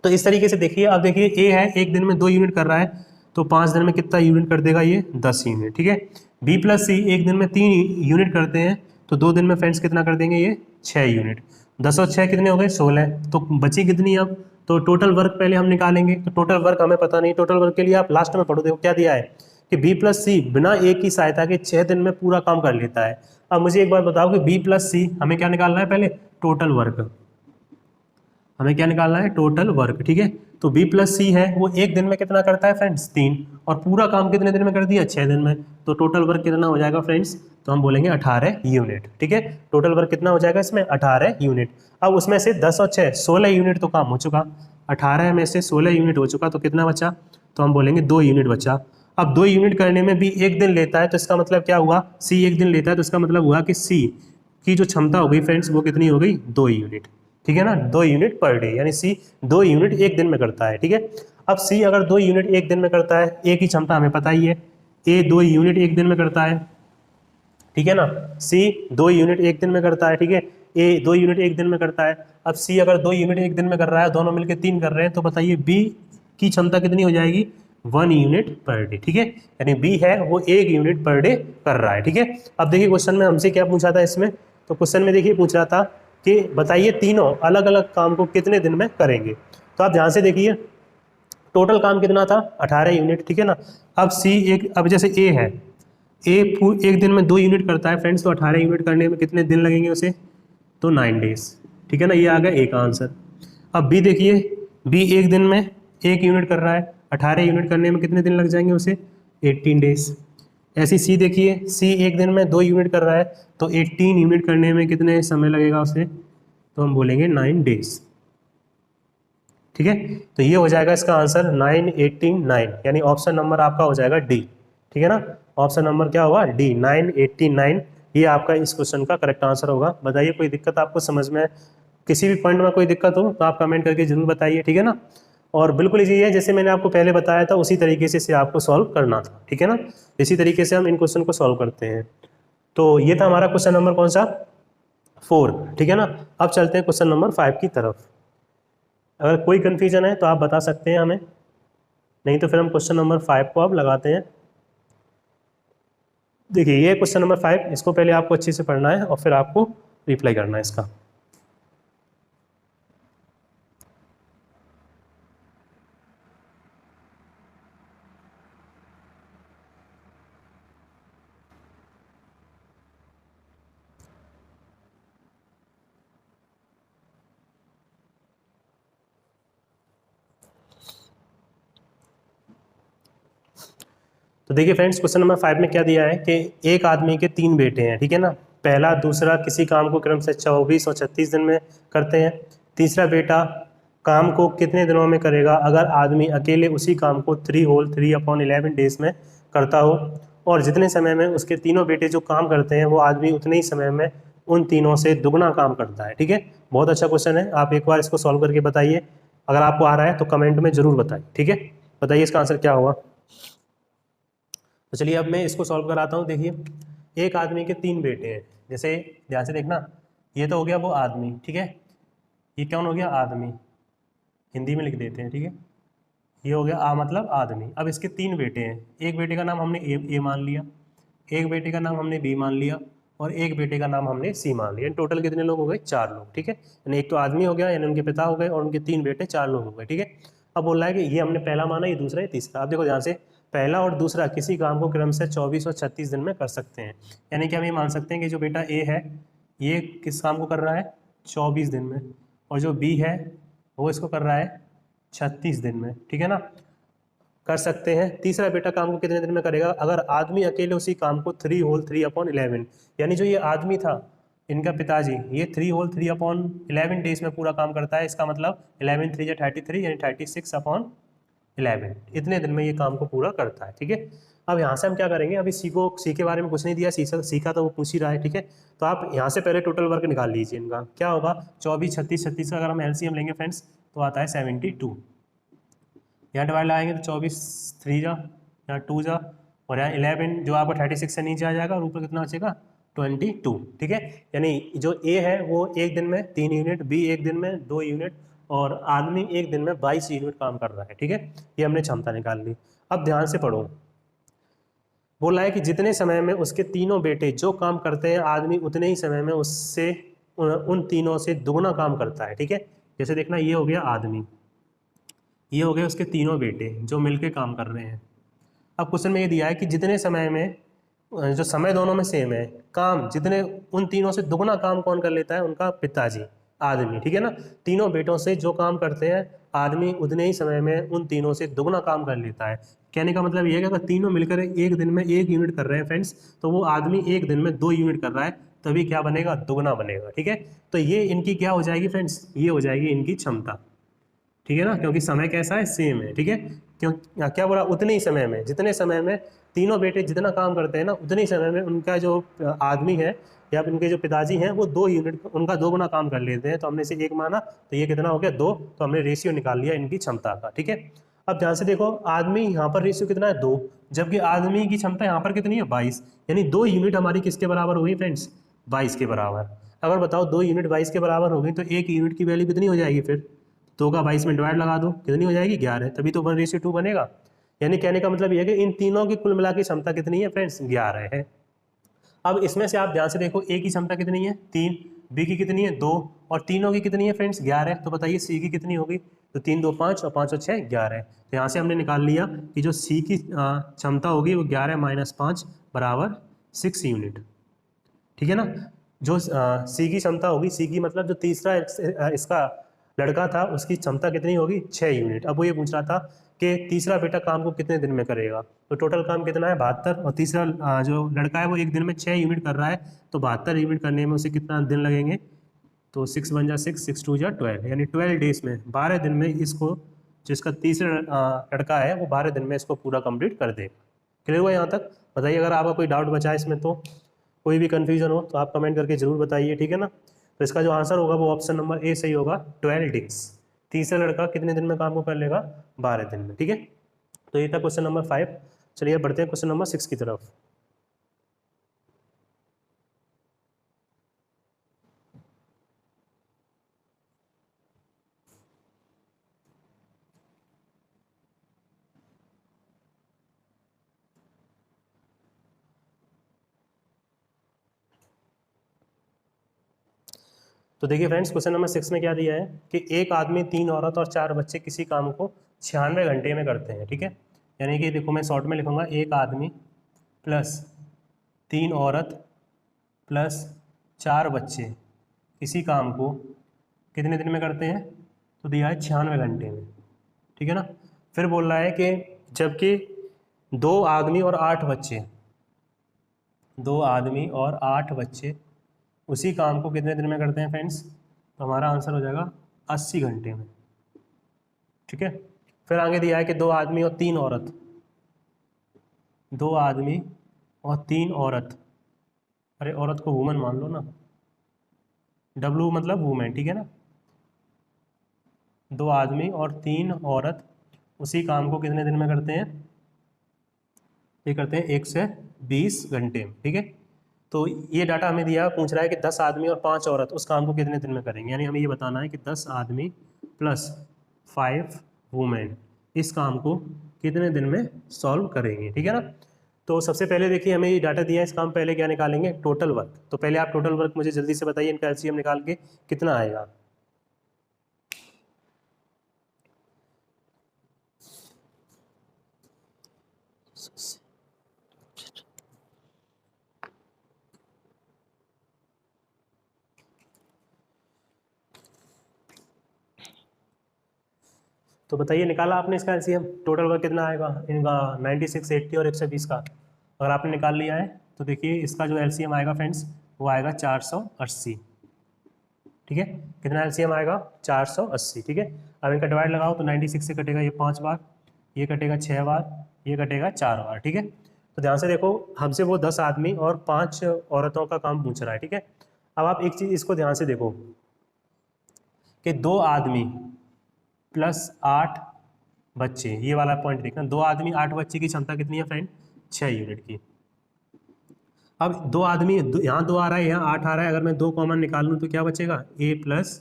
तो इस तरीके से देखिए, अब देखिए ए है 1 दिन में 2 यूनिट कर रहा है, तो 5 दिन में कितना यूनिट कर देगा ये, 10 यूनिट, ठीक है। बी प्लस सी 1 दिन में 3 यूनिट करते हैं, तो 2 दिन में फ्रेंड्स कितना कर देंगे ये, 6 यूनिट। 10 और 6 कितने हो गए, 16, तो बची कितनी अब, तो टोटल वर्क पहले हम निकालेंगे। तो टोटल वर्क हमें पता नहीं, टोटल वर्क के लिए आप लास्ट में पढ़ो, देखो क्या दिया है कि बी प्लस सी बिना ए की सहायता के 6 दिन में पूरा काम कर लेता है। अब मुझे एक बात बताओ कि बी प्लस सी हमें क्या निकालना है, पहले टोटल वर्क, हमें क्या निकालना है, टोटल वर्क, ठीक है। तो बी प्लस सी है वो 1 दिन में कितना करता है फ्रेंड्स, 3, और पूरा काम कितने दिन में कर दिया, 6 दिन में। तो टोटल वर्क कितना हो जाएगा फ्रेंड्स, तो हम बोलेंगे 18 यूनिट, ठीक है। टोटल वर्क कितना हो जाएगा इसमें, 18 यूनिट। अब उसमें से 10 और 6 16 यूनिट तो काम हो चुका, 18 में से 16 यूनिट हो चुका, तो कितना बचा, तो हम बोलेंगे 2 यूनिट बचा। अब 2 यूनिट करने में भी 1 दिन लेता है, तो इसका मतलब क्या हुआ, सी 1 दिन लेता है, तो इसका मतलब हुआ कि सी की जो क्षमता हो गई फ्रेंड्स वो कितनी हो गई, 2 यूनिट, ठीक है ना। 2 यूनिट पर डे, यानी सी 2 यूनिट 1 दिन में करता है, ठीक है। अब सी अगर 2 यूनिट 1 दिन में करता है, ए की क्षमता हमें पता ही है, ए 2 यूनिट 1 दिन में करता है, ठीक है ना। सी 2 यूनिट 1 दिन में करता है, ठीक है, ए 2 यूनिट 1 दिन में करता है। अब सी अगर 2 यूनिट 1 दिन में कर रहा है, दोनों मिलकर 3 कर रहे हैं, तो बताइए बी की क्षमता कितनी हो जाएगी, 1 यूनिट पर डे, ठीक है। यानी बी है वो 1 यूनिट पर डे कर रहा है, ठीक है। अब देखिए क्वेश्चन में हमसे क्या पूछा था इसमें, तो क्वेश्चन में देखिए पूछ रहा था कि बताइए तीनों अलग अलग काम को कितने दिन में करेंगे। तो आप ध्यान से देखिए, टोटल काम कितना था, 18 यूनिट, ठीक है ना। अब सी एक, अब जैसे ए है, ए 1 दिन में 2 यूनिट करता है फ्रेंड्स, तो 18 यूनिट करने में कितने दिन लगेंगे उसे, तो 9 डेज, ठीक है ना। ये आ गया ए का आंसर। अब बी देखिए, बी 1 दिन में 1 यूनिट कर रहा है, 18 यूनिट करने में कितने दिन लग जाएंगे उसे, 18 डेज। ऐसी सी देखिए, सी 1 दिन में 2 यूनिट कर रहा है, तो 18 यूनिट करने में कितने समय लगेगा उसे, तो हम बोलेंगे 9 डेज, ठीक है। तो ये हो जाएगा इसका आंसर 9, 18, 9, यानी ऑप्शन नंबर आपका हो जाएगा डी, ठीक है ना। ऑप्शन नंबर क्या होगा, डी, 9, 18, 9, ये आपका इस क्वेश्चन का करेक्ट आंसर होगा। बताइए कोई दिक्कत आपको समझ में, किसी भी पॉइंट में कोई दिक्कत हो तो आप कमेंट करके जरूर बताइए, ठीक है ना। और बिल्कुल इजी है, जैसे मैंने आपको पहले बताया था उसी तरीके से इसे आपको सॉल्व करना था, ठीक है ना। इसी तरीके से हम इन क्वेश्चन को सॉल्व करते हैं। तो ये था हमारा क्वेश्चन नंबर कौन सा, 4, ठीक है ना। अब चलते हैं क्वेश्चन नंबर 5 की तरफ। अगर कोई कन्फ्यूजन है तो आप बता सकते हैं हमें, नहीं तो फिर हम क्वेश्चन नंबर 5 को अब लगाते हैं। देखिए ये क्वेश्चन नंबर 5, इसको पहले आपको अच्छे से पढ़ना है और फिर आपको रिप्लाई करना है इसका। तो देखिए फ्रेंड्स, क्वेश्चन नंबर 5 में क्या दिया है कि एक आदमी के 3 बेटे हैं, ठीक है ना। पहला दूसरा किसी काम को क्रम से 24 और 36 दिन में करते हैं। तीसरा बेटा काम को कितने दिनों में करेगा अगर आदमी अकेले उसी काम को 3 होल 3/11 डेज में करता हो, और जितने समय में उसके तीनों बेटे जो काम करते हैं वो आदमी उतने ही समय में उन तीनों से दुगना काम करता है। ठीक है, बहुत अच्छा क्वेश्चन है, आप एक बार इसको सॉल्व करके बताइए। अगर आपको आ रहा है तो कमेंट में जरूर बताइए। ठीक है, बताइए इसका आंसर क्या होगा। तो चलिए अब मैं इसको सॉल्व कराता हूँ। देखिए, एक आदमी के 3 बेटे हैं। जैसे ध्यान से देखना, ये तो हो गया वो आदमी, ठीक है, ये कौन हो गया, आदमी, हिंदी में लिख देते हैं। ठीक है, ये हो गया मतलब आदमी। अब इसके 3 बेटे हैं, एक बेटे का नाम हमने ए मान लिया, एक बेटे का नाम हमने बी मान लिया, और एक बेटे का नाम हमने सी मान लिया। टोटल कितने लोग हो गए, 4 लोग। ठीक है, यानी एक तो आदमी हो गया, यानी उनके पिता हो गए, और उनके 3 बेटे, 4 लोग हो गए। ठीक है, अब बोल रहा है कि ये हमने पहला माना, ये दूसरा, ये तीसरा। अब देखो ध्यान से, पहला और दूसरा किसी काम को क्रम से 24 और 36 दिन में कर सकते हैं। यानी कि हम ये मान सकते हैं कि जो बेटा ए है ये किस काम को कर रहा है, 24 दिन में, और जो बी है वो इसको कर रहा है 36 दिन में। ठीक है ना, कर सकते हैं। तीसरा बेटा काम को कितने दिन में करेगा, अगर आदमी अकेले उसी काम को 3 होल 3/11, यानी जो ये आदमी था इनका पिताजी, ये 3 होल 3/11 डेज में पूरा काम करता है। इसका मतलब 11 3 33, यानी 36/11, इतने दिन में ये काम को पूरा करता है। ठीक है, अब यहाँ से हम क्या करेंगे, अभी सी के बारे में कुछ नहीं दिया, सीखा तो वो पूछ ही रहा है। ठीक है, तो आप यहाँ से पहले टोटल वर्क निकाल लीजिए इनका, क्या होगा, 24 36 36 का अगर हम एलसीएम लेंगे फ्रेंड्स तो आता है 72। यहाँ डिवाइड लगाएंगे तो 24 3 जा, यहाँ 2 जा, और यहाँ 11 जो आपका 36 से नीचे आ जाएगा, और ऊपर कितना बचेगा 22। ठीक है, यानी जो ए है वो एक दिन में 3 यूनिट, बी एक दिन में 2 यूनिट, और आदमी एक दिन में 22 यूनिट काम कर रहा है। ठीक है, ये हमने क्षमता निकाल ली। अब ध्यान से पढ़ो, बोला है कि जितने समय में उसके तीनों बेटे जो काम करते हैं, आदमी उतने ही समय में उससे उन तीनों से दुगना काम करता है। ठीक है, जैसे देखना, ये हो गया आदमी, ये हो गए उसके तीनों बेटे जो मिलके काम कर रहे हैं। अब क्वेश्चन में ये दिया है कि जितने समय में, जो समय दोनों में सेम है, काम जितने, उन तीनों से दुगना काम कौन कर लेता है, उनका पिताजी, आदमी। ठीक है ना, तीनों बेटों से जो काम करते हैं आदमी उतने ही समय में उन तीनों से दुगना काम कर लेता है। कहने का मतलब ये है कि अगर तीनों मिलकर एक दिन में 1 यूनिट कर रहे हैं फ्रेंड्स, तो वो आदमी एक दिन में 2 यूनिट कर रहा है, तभी क्या बनेगा, दुगना बनेगा। ठीक है, तो ये इनकी क्या हो जाएगी फ्रेंड्स, ये हो जाएगी इनकी क्षमता। ठीक है ना, क्योंकि समय कैसा है, सेम है। ठीक है, क्यों, क्या बोला, उतने ही समय में, जितने समय में तीनों बेटे जितना काम करते हैं ना, उतने ही समय में उनका जो आदमी है या उनके जो पिताजी हैं वो 2 यूनिट, उनका 2 गुना काम कर लेते हैं। तो हमने इसे 1 माना, तो ये कितना हो गया, 2। तो हमने रेशियो निकाल लिया इनकी क्षमता का। ठीक है, अब ध्यान से देखो, आदमी यहाँ पर रेशियो कितना है, 2, जबकि आदमी की क्षमता यहाँ पर कितनी है, 22, यानी 2 यूनिट हमारी किसके बराबर होगी फ्रेंड्स, 22 के बराबर। अगर बताओ 2 यूनिट 22 के बराबर होगी तो 1 यूनिट की वैल्यू कितनी हो जाएगी, फिर 2 का 22 में डिवाइड लगा दो, कितनी हो जाएगी, 11, तभी तो 1:2 बनेगा। यानी कहने का मतलब ये है कि इन तीनों की कुल मिला की क्षमता कितनी है फ्रेंड्स, 11 है। अब इसमें से आप ध्यान से देखो, ए की क्षमता कितनी है, 3, बी की कितनी है, 2, और तीनों की कितनी है फ्रेंड्स, 11। तो बताइए सी की कितनी होगी, तो 3 2 5 और 5 और 6 11। तो यहाँ से हमने निकाल लिया कि जो सी की क्षमता होगी वो 11 - 5 बराबर 6 यूनिट। ठीक है ना, जो सी की क्षमता होगी, सी की मतलब जो तीसरा इसका लड़का था उसकी क्षमता कितनी होगी, 6 यूनिट। अब वो ये पूछ रहा था कि तीसरा बेटा काम को कितने दिन में करेगा, तो टोटल काम कितना है, 72, और तीसरा जो लड़का है वो एक दिन में 6 यूनिट कर रहा है, तो 72 यूनिट करने में उसे कितना दिन लगेंगे, तो 6 1 जा 6, 6 2 जा 12, यानी 12 डेज में, 12 दिन में इसको, जिसका तीसरा लड़का है वो 12 दिन में इसको पूरा कंप्लीट कर देगा। क्लियर हुआ यहाँ तक। बताइए अगर आपका कोई डाउट बचा है इसमें, तो कोई भी कन्फ्यूजन हो तो आप कमेंट करके जरूर बताइए। ठीक है ना, तो इसका जो आंसर होगा वो ऑप्शन नंबर ए सही होगा, 12 डेज। तीसरा लड़का कितने दिन में काम को कर लेगा, 12 दिन में। ठीक है, तो ये था क्वेश्चन नंबर 5। चलिए बढ़ते हैं क्वेश्चन नंबर 6 की तरफ। तो देखिए फ्रेंड्स, क्वेश्चन नंबर 6 में क्या दिया है कि एक आदमी 3 औरत और 4 बच्चे किसी काम को 96 घंटे में करते हैं। ठीक है, यानी कि देखो मैं शॉर्ट में लिखूंगा, एक आदमी प्लस 3 औरत प्लस 4 बच्चे किसी काम को कितने दिन में करते हैं, तो दिया है 96 घंटे में। ठीक है ना, फिर बोल रहा है कि जबकि 2 आदमी और 8 बच्चे, 2 आदमी और 8 बच्चे उसी काम को कितने दिन में करते हैं फ्रेंड्स, तो हमारा आंसर हो जाएगा 80 घंटे में। ठीक है, फिर आगे दिया है कि 2 आदमी और 3 औरत, 2 आदमी और 3 औरत, अरे औरत को वुमन मान लो ना, W मतलब वुमेन, ठीक है ना, 2 आदमी और 3 औरत उसी काम को कितने दिन में करते हैं, ये करते हैं 1 से 20 घंटे में, ठीक है। तो ये डाटा हमें दिया, पूछ रहा है कि 10 आदमी और 5 औरत उस काम को कितने दिन में करेंगे, यानी हमें ये बताना है कि 10 आदमी प्लस 5 वुमेन इस काम को कितने दिन में सॉल्व करेंगे, ठीक है ना। तो सबसे पहले देखिए हमें ये डाटा दिया है, इस काम पहले क्या निकालेंगे, टोटल वर्क। तो पहले आप टोटल वर्क मुझे जल्दी से बताइए, इनका एलसीएम निकाल के कितना आएगा। तो बताइए, निकाला आपने इसका एलसीएम, टोटल वर्क कितना आएगा इनका, 96, 80 और 120 का। अगर आपने निकाल लिया है तो देखिए इसका जो एलसीएम आएगा फ्रेंड्स, वो आएगा 480, ठीक है। कितना एलसीएम आएगा, 480, ठीक है। अब इनका डिवाइड लगाओ तो 96 से कटेगा ये 5 बार, ये कटेगा 6 बार, ये कटेगा 4 बार, ठीक है। तो ध्यान से देखो, हमसे वो 10 आदमी और 5 औरतों का काम पूछ रहा है, ठीक है। अब आप एक चीज़ इसको ध्यान से देखो कि 2 आदमी प्लस 8 बच्चे, ये वाला पॉइंट देखना, 2 आदमी 8 बच्चे की क्षमता कितनी है फ्रेंड, 6 यूनिट की। अब 2 आदमी, यहाँ 2 आ रहा है, यहाँ 8 आ रहा है, अगर मैं 2 कॉमन निकाल लूँ तो क्या बचेगा, a प्लस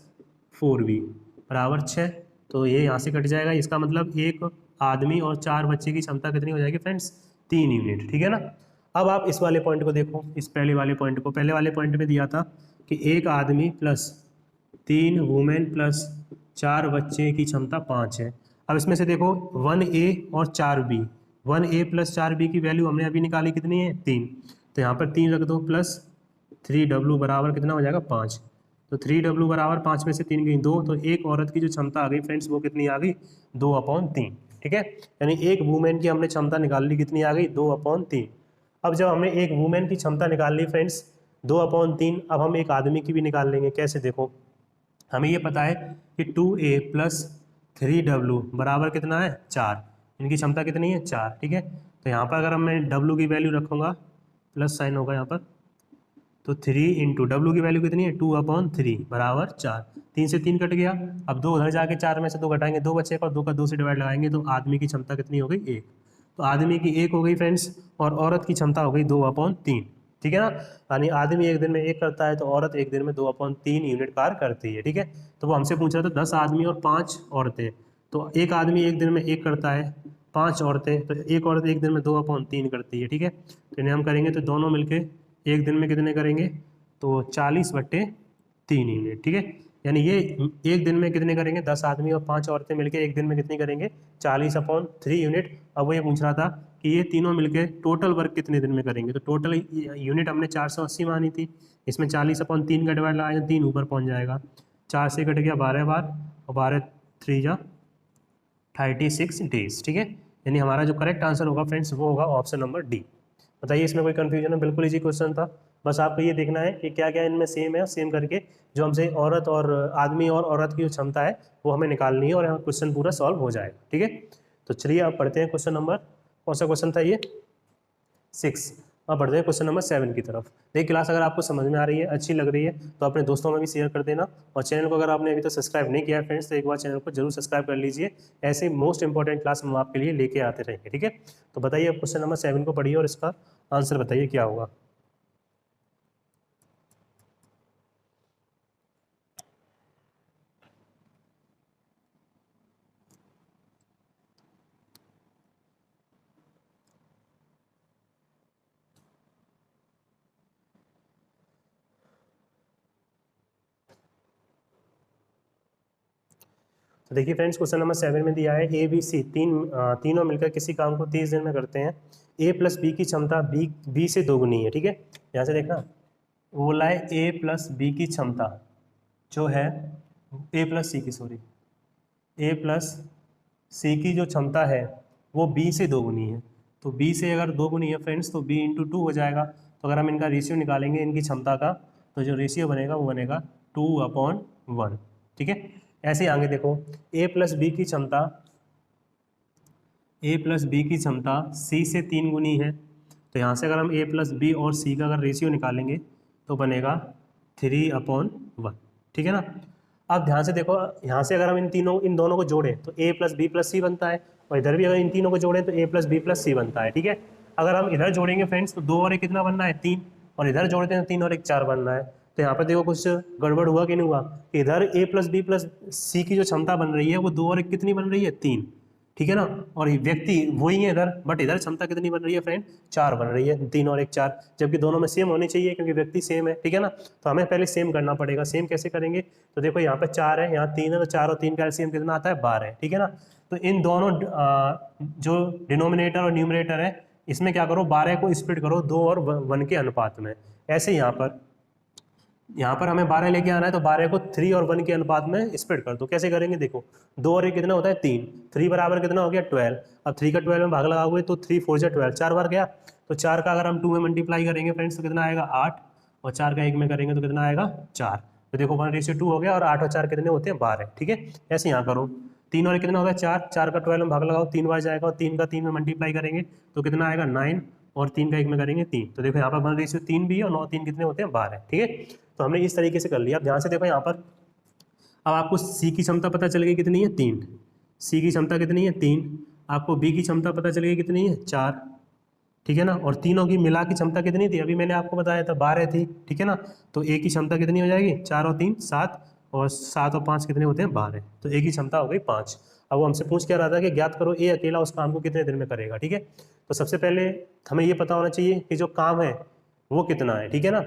4b बराबर 6। तो ये यहाँ से कट जाएगा, इसका मतलब एक आदमी और 4 बच्चे की क्षमता कितनी हो जाएगी फ्रेंड्स, 3 यूनिट, ठीक है ना। अब आप इस वाले पॉइंट को देखो, इस पहले वाले पॉइंट को, पहले वाले पॉइंट में दिया था कि एक आदमी प्लस 3 वुमेन प्लस 4 बच्चे की क्षमता 5 है। अब इसमें से देखो 1a और 4b, 1a प्लस 4b की वैल्यू हमने अभी निकाली, कितनी है, 3। तो यहाँ पर 3 रख दो, प्लस 3w बराबर कितना हो जाएगा, 5। तो 3w बराबर 5 में से 3 गई 2, तो एक औरत की जो क्षमता आ गई फ्रेंड्स, वो कितनी आ गई, 2/3, ठीक है। यानी एक वुमेन की हमने क्षमता निकाल ली, कितनी आ गई, 2/3। अब जब हमने एक वुमेन की क्षमता निकाल ली फ्रेंड्स 2/3, अब हम एक आदमी की भी निकाल लेंगे। कैसे, देखो हमें ये पता है कि 2a प्लस 3w बराबर कितना है, 4। इनकी क्षमता कितनी है, 4, ठीक है। तो यहाँ पर अगर मैं w की वैल्यू रखूँगा, प्लस साइन होगा यहाँ पर, तो 3 इंटू डब्ल्यू की वैल्यू कितनी है, 2/3 बराबर 4। 3 से 3 कट गया, अब 2 उधर जाके 4 में से 2 घटाएंगे, 2 बचेगा, और 2 का 2 से डिवाइड लगाएंगे तो आदमी की क्षमता कितनी हो गई, 1। तो आदमी की 1 हो गई फ्रेंड्स, और औरत की क्षमता हो गई 2/3, ठीक है ना। यानी आदमी एक दिन में 1 करता है, तो औरत एक दिन में 2/3 यूनिट कार्य करती है, ठीक है। तो वो हमसे पूछ रहा था 10 आदमी और 5 औरतें, तो एक आदमी एक दिन में 1 करता है, 5 औरतें, तो एक औरत एक दिन में 2/3 करती है, ठीक है। तो इन्हें हम करेंगे तो दोनों मिलके एक दिन में कितने करेंगे, तो 40/3 यूनिट, ठीक है। यानी ये एक दिन में कितने करेंगे, 10 आदमी और 5 औरतें मिलके एक दिन में कितनी करेंगे, 40/3 यूनिट। अब वो ये पूछ रहा था कि ये तीनों मिलके टोटल वर्क कितने दिन में करेंगे। तो टोटल यूनिट हमने 480 मानी थी, इसमें 40/3 का डिवाइड लगाया, 3 ऊपर पहुंच जाएगा, 4 से कट गया 12 बार, और 12 3 जा 36 डेज, ठीक है। यानी हमारा जो करेक्ट आंसर होगा फ्रेंड्स, वो होगा ऑप्शन नंबर डी। बताइए इसमें कोई कंफ्यूजन है, बिल्कुल इजी क्वेश्चन था। बस आपको ये देखना है कि क्या क्या इनमें सेम है, सेम करके जो हमसे औरत और आदमी और औरत की जो क्षमता है वो हमें निकालनी है, और यहाँ क्वेश्चन पूरा सॉल्व हो जाएगा, ठीक है। तो चलिए आप पढ़ते हैं क्वेश्चन नंबर, कौन सा क्वेश्चन था ये, 6। अब बढ़ते हैं क्वेश्चन नंबर 7 की तरफ। देखिए क्लास अगर आपको समझ में आ रही है, अच्छी लग रही है, तो अपने दोस्तों में भी शेयर कर देना, और चैनल को अगर आपने अभी तक सब्सक्राइब नहीं किया है फ्रेंड्स, तो एक बार चैनल को जरूर सब्सक्राइब कर लीजिए। ऐसे मोस्ट इंपॉर्टेंट क्लास हम आपके लिए लेके आते रहेंगे, ठीक है। तो बताइए अब क्वेश्चन नंबर 7 को पढ़िए और इसका आंसर बताइए क्या होगा। तो देखिए फ्रेंड्स, क्वेश्चन नंबर 7 में दिया है ए बी सी तीनों मिलकर किसी काम को 30 दिन में करते हैं। ए प्लस बी की क्षमता बी से दोगुनी है, ठीक है। यहाँ से देखना, वो बोला है ए प्लस बी की क्षमता जो है, ए प्लस सी की, सॉरी, ए प्लस सी की जो क्षमता है वो बी से दोगुनी है। तो बी से अगर दोगुनी है फ्रेंड्स, तो बी इंटू 2 हो जाएगा। तो अगर हम इनका रेशियो निकालेंगे इनकी क्षमता का, तो जो रेशियो बनेगा वो बनेगा 2/1, ठीक है। ऐसे ही आगे देखो, ए प्लस बी की क्षमता, ए प्लस बी की क्षमता सी से 3 गुनी है। तो यहाँ से अगर हम ए प्लस बी और सी का अगर रेशियो निकालेंगे तो बनेगा 3/1, ठीक है ना। अब ध्यान से देखो, यहाँ से अगर हम इन दोनों को जोड़ें तो a प्लस बी प्लस सी बनता है, और इधर भी अगर इन तीनों को जोड़ें तो a प्लस बी प्लस सी बनता है। ठीक है, अगर हम इधर जोड़ेंगे फ्रेंड्स तो 2 और 1 कितना बनना है 3, और इधर जोड़ते हैं तो 3 और 1 4 बनना है। तो यहाँ पर देखो कुछ गड़बड़ हुआ कि नहीं हुआ, इधर a प्लस बी प्लस सी की जो क्षमता बन रही है वो 2 और 1 कितनी बन रही है 3, ठीक है ना। और व्यक्ति वही है इधर, बट इधर क्षमता कितनी बन रही है फ्रेंड 4 बन रही है, 3 और 1 4, जबकि दोनों में सेम होनी चाहिए क्योंकि व्यक्ति सेम है। ठीक है ना, तो हमें पहले सेम करना पड़ेगा। सेम कैसे करेंगे, तो देखो यहाँ पे 4 है, यहाँ 3 है, तो 4 और 3 का एलसीएम कितना आता है 12 है। ठीक है ना, तो इन दोनों जो डिनोमिनेटर और न्यूमरेटर है इसमें क्या करो 12 को स्प्लिट करो 2 और 1 के अनुपात में। ऐसे यहाँ पर हमें 12 लेके आना है, तो 12 को 3 और 1 के अनुपात में स्प्लिट कर दो। कैसे करेंगे, देखो 2 और 1 कितना होता है 3, 3 बराबर कितना हो गया 12। अब 3 का 12 में भाग लगाओगे तो 3 4 जा 12, 4 बार गया, तो 4 का अगर हम 2 में मल्टीप्लाई करेंगे फ्रेंड्स तो कितना आएगा 8, और 4 का 1 में करेंगे तो कितना आएगा 4। तो देखो 1:2 हो गया, और 8 और 4 कितने होते हैं 12। ठीक है, ऐसे यहाँ करो, 3 और 1 कितना होगा 4, 4 का 12 में भाग लगाओ 3 बार जाएगा, और 3 का 3 में मल्टीप्लाई करेंगे तो कितना आएगा 9, और 3 का 1 में करेंगे 3। तो देखो यहाँ पर 1:3 भी है, और 9 3 कितने होते हैं 12। ठीक है, तो हमने इस तरीके से कर लिया। अब ध्यान से देखो यहाँ पर, अब आपको सी की क्षमता पता चल गई कितनी है 3, सी की क्षमता कितनी है 3, आपको बी की क्षमता पता चल गई कितनी है 4। ठीक है ना, और तीनों की मिला की क्षमता कितनी थी, अभी मैंने आपको बताया था 12 थी। ठीक है ना, तो ए की क्षमता कितनी हो जाएगी 4 और 3 7, और 7 और 5 कितने होते हैं 12, तो ए की क्षमता हो गई 5। अब वो हमसे पूछ क्या रहा था कि ज्ञात करो ए अकेला उस काम को कितने दिन में करेगा। ठीक है, तो सबसे पहले हमें ये पता होना चाहिए कि जो काम है वो कितना है। ठीक है ना,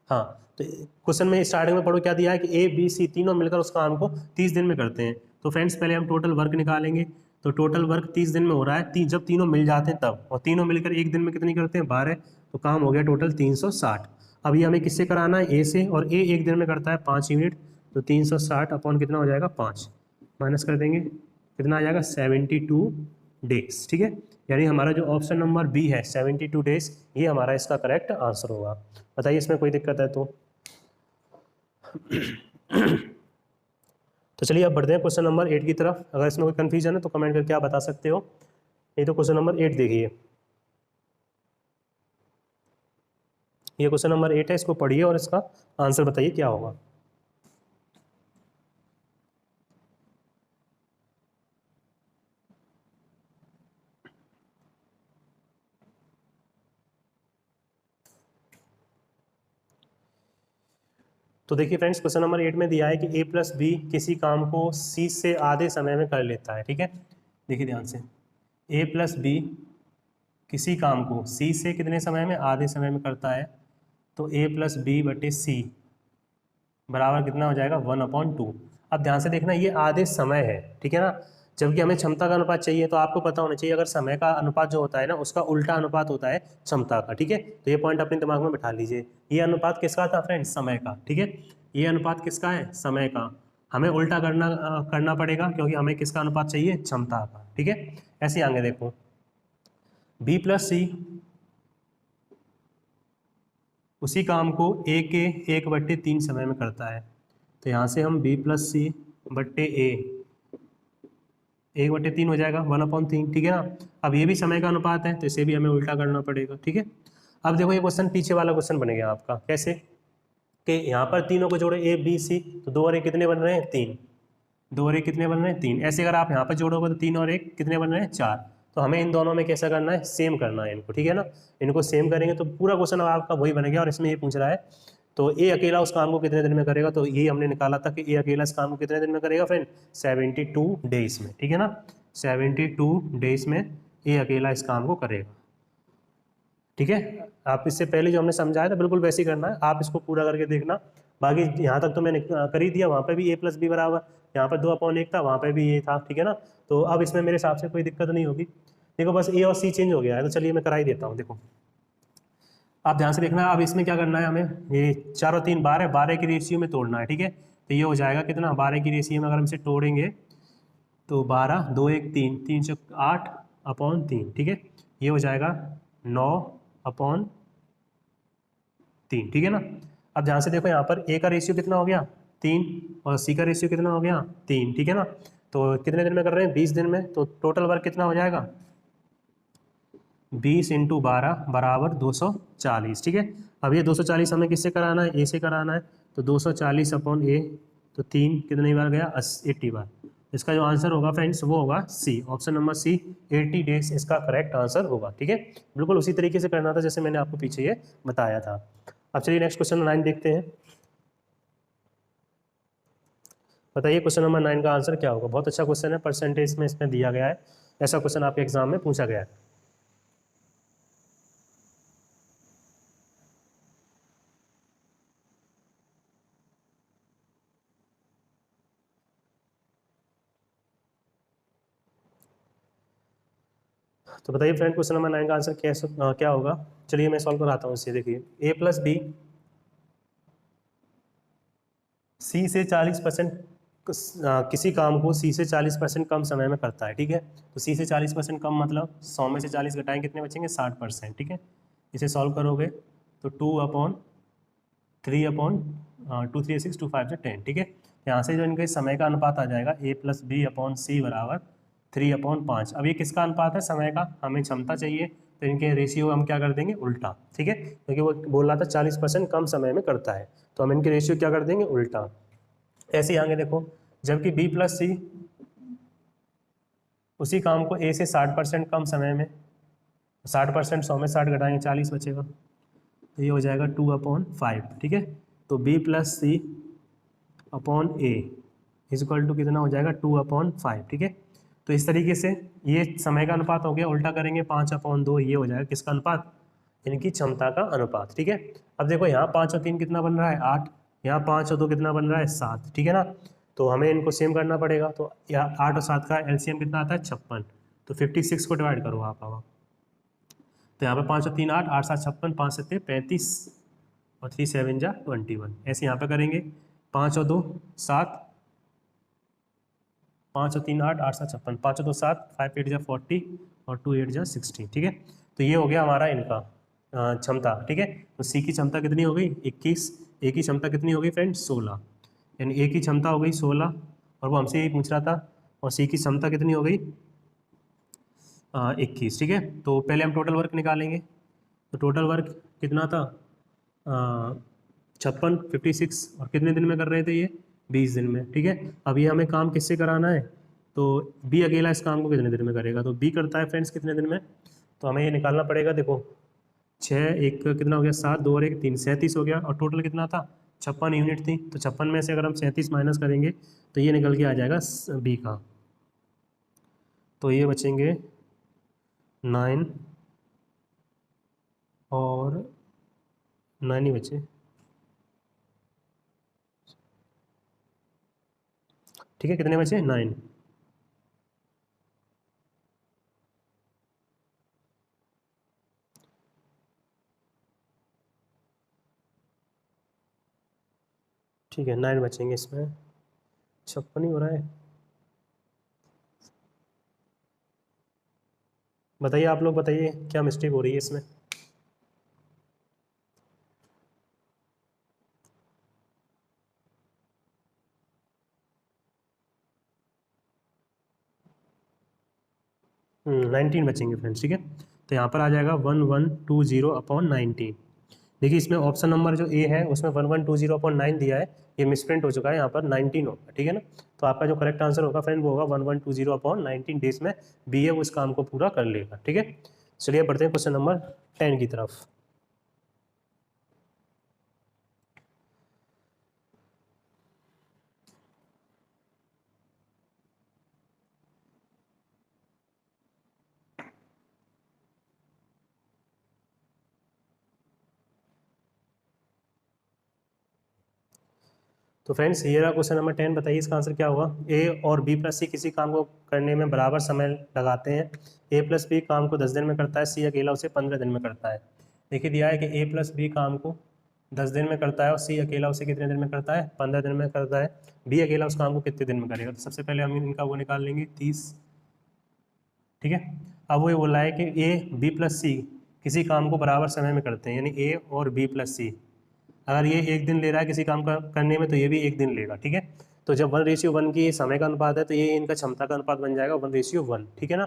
हाँ, तो क्वेश्चन में स्टार्टिंग में पढ़ो क्या दिया है कि ए बी सी तीनों मिलकर उस काम को 30 दिन में करते हैं। तो फ्रेंड्स पहले हम टोटल वर्क निकालेंगे, तो टोटल वर्क 30 दिन में हो रहा है जब तीनों मिल जाते हैं तब, और तीनों मिलकर एक दिन में कितनी करते हैं 12, तो काम हो गया टोटल 360। अब ये हमें किससे कराना है ए से, और ए एक दिन में करता है 5 यूनिट, तो 360 अपॉन कितना हो जाएगा 5, माइनस कर देंगे कितना आ जाएगा 72 डेज। ठीक है, यानी हमारा जो ऑप्शन नंबर बी है 72 डेज, ये हमारा इसका करेक्ट आंसर होगा। बताइए इसमें कोई दिक्कत है तो। तो चलिए अब बढ़ते हैं क्वेश्चन नंबर 8 की तरफ। अगर इसमें कोई कंफ्यूजन है तो कमेंट करके आप बता सकते हो। नहीं तो क्वेश्चन नंबर 8 देखिए, ये क्वेश्चन नंबर 8 है, इसको पढ़िए और इसका आंसर बताइए क्या होगा। तो देखिए फ्रेंड्स, क्वेश्चन नंबर 8 में दिया है कि ए प्लस बी किसी काम को सी से आधे समय में कर लेता है। ठीक है, देखिए ध्यान से, ए प्लस बी किसी काम को सी से कितने समय में आधे समय में करता है, तो ए प्लस बी बटे सी बराबर कितना हो जाएगा 1/2। अब ध्यान से देखना, ये आधे समय है। ठीक है ना, जबकि हमें क्षमता का अनुपात चाहिए, तो आपको पता होना चाहिए अगर समय का अनुपात जो होता है ना उसका उल्टा अनुपात होता है क्षमता का। ठीक है, तो ये पॉइंट अपने दिमाग में बिठा लीजिए। ये अनुपात किसका था फ्रेंड्स, समय का। ठीक है, ये अनुपात किसका है, समय का। हमें उल्टा करना पड़ेगा क्योंकि हमें किसका अनुपात चाहिए, क्षमता का। ठीक है, ऐसे आगे देखो, बी प्लस सी उसी काम को ए के 1/3 समय में करता है। तो यहाँ से हम बी प्लस सी बट्टे ए 1/3 हो जाएगा 1/3। ठीक है ना, अब ये भी समय का अनुपात है तो इसे भी हमें उल्टा करना पड़ेगा। ठीक है, अब देखो ये क्वेश्चन पीछे वाला क्वेश्चन बन गया आपका। कैसे कि यहाँ पर तीनों को जोड़े ए बी सी, तो 2 और 1 कितने बन रहे हैं 3, 2 और 1 कितने बन रहे हैं 3। ऐसे अगर आप यहाँ पर जोड़ोगे तो 3 और 1 कितने बन रहे हैं 4। तो हमें इन दोनों में कैसा करना है, सेम करना है इनको। ठीक है ना, इनको सेम करेंगे तो पूरा क्वेश्चन आपका वही बन गया। और इसमें ये पूछ रहा है तो ए अकेला उस काम को कितने दिन में करेगा, तो ये हमने निकाला था कि ए अकेला इस काम को कितने दिन में करेगा फ्रेंड 72 डेज में। ठीक है ना, 72 डेज में ए अकेला इस काम को करेगा। ठीक है, आप इससे पहले जो हमने समझाया था बिल्कुल वैसे ही करना है, आप इसको पूरा करके देखना। बाकी यहाँ तक तो मैंने कर ही दिया, वहाँ पे भी ए प्लस बी बराबर, यहाँ पर 2/1 था, वहाँ पे भी ये था। ठीक है ना, तो अब इसमें मेरे हिसाब से कोई दिक्कत नहीं होगी। देखो बस ए और सी चेंज हो गया है, तो चलिए मैं करा ही देता हूँ। देखो आप ध्यान से देखना, अब इसमें क्या करना है हमें, ये 4 और 3 12, 12 की रेशियो में तोड़ना है। ठीक है, तो ये हो जाएगा कितना, 12 की रेशियो में अगर हम इसे तोड़ेंगे तो 12 2 1 3 3 से 8/3। ठीक है, ये हो जाएगा 9/3। ठीक है ना, अब ध्यान से देखो यहाँ पर ए का रेशियो कितना हो गया 3, और सी का रेशियो कितना हो गया 3। ठीक है ना, तो कितने दिन में कर रहे हैं 20 दिन में, तो टोटल वर्क कितना हो जाएगा 20 × 12 बराबर 240। ठीक है, अब ये 240 हमें किससे कराना है, ए से कराना है, तो 240 अपॉन ए, तो 3 कितनी बार गया, 80 बार। इसका जो आंसर होगा फ्रेंड्स वो होगा सी, ऑप्शन नंबर सी, 80 डेज इसका करेक्ट आंसर होगा। ठीक है, बिल्कुल उसी तरीके से करना था जैसे मैंने आपको पीछे ये बताया था। अब चलिए नेक्स्ट क्वेश्चन 9 देखते हैं। बताइए क्वेश्चन नंबर 9 का आंसर क्या होगा। बहुत अच्छा क्वेश्चन है, परसेंटेज में इसमें दिया गया है, ऐसा क्वेश्चन आपके एग्जाम में पूछा गया है। तो बताइए फ्रेंड क्वेश्चन नंबर 9 का आंसर क्या होगा। चलिए मैं सॉल्व कराता हूँ इसे। देखिए ए प्लस बी सी से 40% किसी काम को सी से 40% कम समय में करता है। ठीक है, तो सी से 40% कम मतलब 100 में से 40 घटाएं कितने बचेंगे, 60%। ठीक है, इसे सॉल्व करोगे तो 2/3/2 3 6 2 5 10। ठीक है, यहाँ से जो इनके समय का अनुपात आ जाएगा ए प्लस बी अपॉन सी बराबर 3/5। अब ये किसका अनुपात है, समय का, हमें क्षमता चाहिए, तो इनके रेशियो हम क्या कर देंगे, उल्टा। ठीक है, क्योंकि वो बोल रहा था 40% कम समय में करता है, तो हम इनके रेशियो क्या कर देंगे, उल्टा। ऐसे ही आगे देखो, जबकि बी प्लस सी उसी काम को ए से 60% कम समय में, 60%, 100 में 60 घटाएंगे 40 बचेगा, तो ये हो जाएगा 2/5। ठीक है, तो b plus c upon a is equal to कितना हो जाएगा, 2/5। ठीक है, तो इस तरीके से ये समय का अनुपात हो गया, उल्टा करेंगे 5/2, ये हो जाएगा किसका अनुपात, इनकी क्षमता का अनुपात। ठीक है, अब देखो यहाँ 5 और 3 कितना बन रहा है, 8, यहाँ 5 और 2 कितना बन रहा है, 7। ठीक है ना, तो हमें इनको सेम करना पड़ेगा। तो यहाँ 8 और 7 का एलसीएम कितना आता है, 56। तो 56 को डिवाइड करो आप। तो यहाँ पे 5 और 3 8, 8 7 56, 5 7 35 और 3 7 जा 21। ऐसे यहाँ पे करेंगे, 5 और 2 7, 5 और 3 8, 8 7 56, 5 और 2 7, 5 8 जा 40 और 2 8 जा 60। ठीक है, तो ये हो गया हमारा इनका क्षमता। ठीक है, तो सी की क्षमता कितनी हो गई, 21, ए की क्षमता कितनी हो गई फ्रेंड, 16, यानी ए की क्षमता हो गई 16, और वो हमसे यही पूछ रहा था, और सी की क्षमता कितनी हो गई 21। ठीक है, तो पहले हम टोटल वर्क निकालेंगे, तो टोटल वर्क कितना था, 56 और कितने दिन में कर रहे थे ये, 20 दिन में। ठीक है, अब ये हमें काम किससे कराना है, तो बी अकेला इस काम को कितने दिन में करेगा, तो बी करता है फ्रेंड्स कितने दिन में, तो हमें ये निकालना पड़ेगा। देखो 6 एक कितना हो गया, 7 2 और 1 3, 37 हो गया, और टोटल कितना था, 56 यूनिट थी। तो 56 में से अगर हम 37 माइनस करेंगे तो ये निकल के आ जाएगा बी का, तो ये बचेंगे 9 और 9 ही बचे। ठीक है, कितने बचे, 9। ठीक है, 9 बचेंगे इसमें, 56 ही हो रहा है। बताइए आप लोग, बताइए क्या मिस्टेक हो रही है इसमें। नाइनटीन बचेंगे फ्रेंड्स। ठीक है, तो यहाँ पर आ जाएगा 1120/19। देखिए इसमें ऑप्शन नंबर जो ए है उसमें 1120/9 दिया है, ये मिसप्रिंट हो चुका है, यहाँ पर 19 होगा। ठीक है ना, तो आपका जो करेक्ट आंसर होगा फ्रेंड वो होगा 1120/19 डेज में बी ए उस काम को पूरा कर लेगा। ठीक है, चलिए बढ़ते हैं क्वेश्चन नंबर 10 की तरफ। तो फ्रेंड्स ये रहा क्वेश्चन नंबर 10। बताइए इसका आंसर क्या होगा। ए और बी प्लस सी किसी काम को करने में बराबर समय लगाते हैं। ए प्लस बी काम को 10 दिन में करता है, सी अकेला उसे 15 दिन में करता है। देखिए दिया है कि ए प्लस बी काम को 10 दिन में करता है और सी अकेला उसे कितने दिन में करता है, 15 दिन में करता है। बी अकेला उस काम को कितने दिन में करेगा, तो सबसे पहले हम इनका वो निकाल लेंगे 30। ठीक है, अब वो ये बोला है कि ए बी प्लस सी किसी काम को बराबर समय में करते हैं, यानी ए और बी प्लस सी अगर ये 1 दिन ले रहा है किसी काम का करने में तो ये भी 1 दिन लेगा। ठीक है, तो जब 1:1 की समय का अनुपात है तो ये इनका क्षमता का अनुपात बन जाएगा 1:1। ठीक है ना,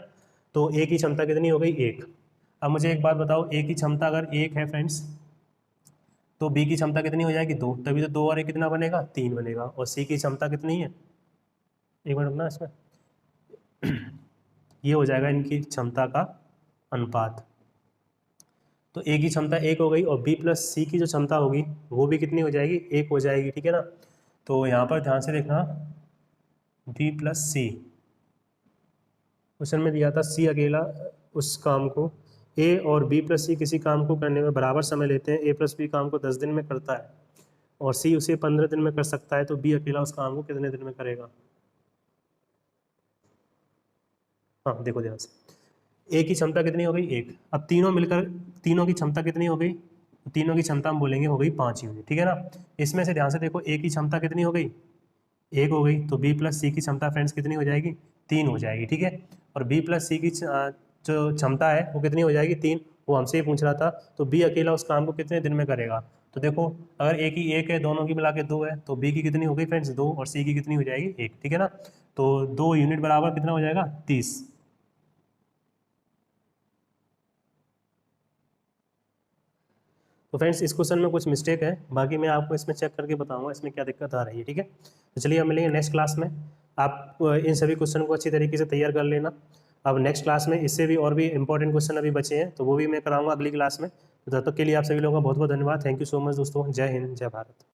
तो ए की क्षमता कितनी हो गई, 1। अब मुझे एक बात बताओ, ए की क्षमता अगर 1 है फ्रेंड्स, तो बी की क्षमता कितनी हो जाएगी 2, तभी तो 2 और 1 कितना बनेगा 3 बनेगा। और सी की क्षमता कितनी है, एक मिनट ना इसमें ये हो जाएगा इनकी क्षमता का अनुपात। तो ए की क्षमता 1 हो गई और बी प्लस सी की जो क्षमता होगी वो भी कितनी हो जाएगी 1 हो जाएगी, ठीक है ना। तो यहाँ पर ध्यान से देखना, बी प्लस सी, क्वेश्चन में दिया था सी अकेला उस काम को, ए और बी प्लस सी किसी काम को करने में बराबर समय लेते हैं, ए प्लस बी काम को 10 दिन में करता है और सी उसे 15 दिन में कर सकता है, तो बी अकेला उस काम को कितने दिन में करेगा। हाँ देखो ध्यान से, ए की क्षमता कितनी हो गई 1, अब तीनों मिलकर तीनों की क्षमता कितनी हो गई, तीनों की क्षमता हम बोलेंगे हो गई 5 यूनिट, ठीक है ना। इसमें से ध्यान से देखो ए की क्षमता कितनी हो गई 1 हो गई, तो बी प्लस सी की क्षमता फ्रेंड्स कितनी हो जाएगी 3 हो जाएगी, ठीक है। और बी प्लस सी की जो क्षमता है वो कितनी हो जाएगी 3, वो हमसे ही पूछ रहा था। तो बी अकेला उस काम को कितने दिन में करेगा, तो देखो अगर ए की 1 है, दोनों की मिला के 2 है, तो बी की कितनी हो गई फ्रेंड्स 2 और सी की कितनी हो जाएगी 1, ठीक है ना। तो 2 यूनिट बराबर कितना हो जाएगा 30। तो फ्रेंड्स इस क्वेश्चन में कुछ मिस्टेक है, बाकी मैं आपको इसमें चेक करके बताऊंगा इसमें क्या दिक्कत आ रही है, ठीक है। तो चलिए हम मिलेंगे नेक्स्ट क्लास में। आप इन सभी क्वेश्चन को अच्छी तरीके से तैयार कर लेना। अब नेक्स्ट क्लास में इससे भी और भी इंपॉर्टेंट क्वेश्चन अभी बचे हैं, तो वो भी मैं कराऊंगा अगली क्लास में। तो तब तक के लिए आप सभी लोगों का बहुत बहुत धन्यवाद। थैंक यू सो मच दोस्तों। जय हिंद, जय भारत।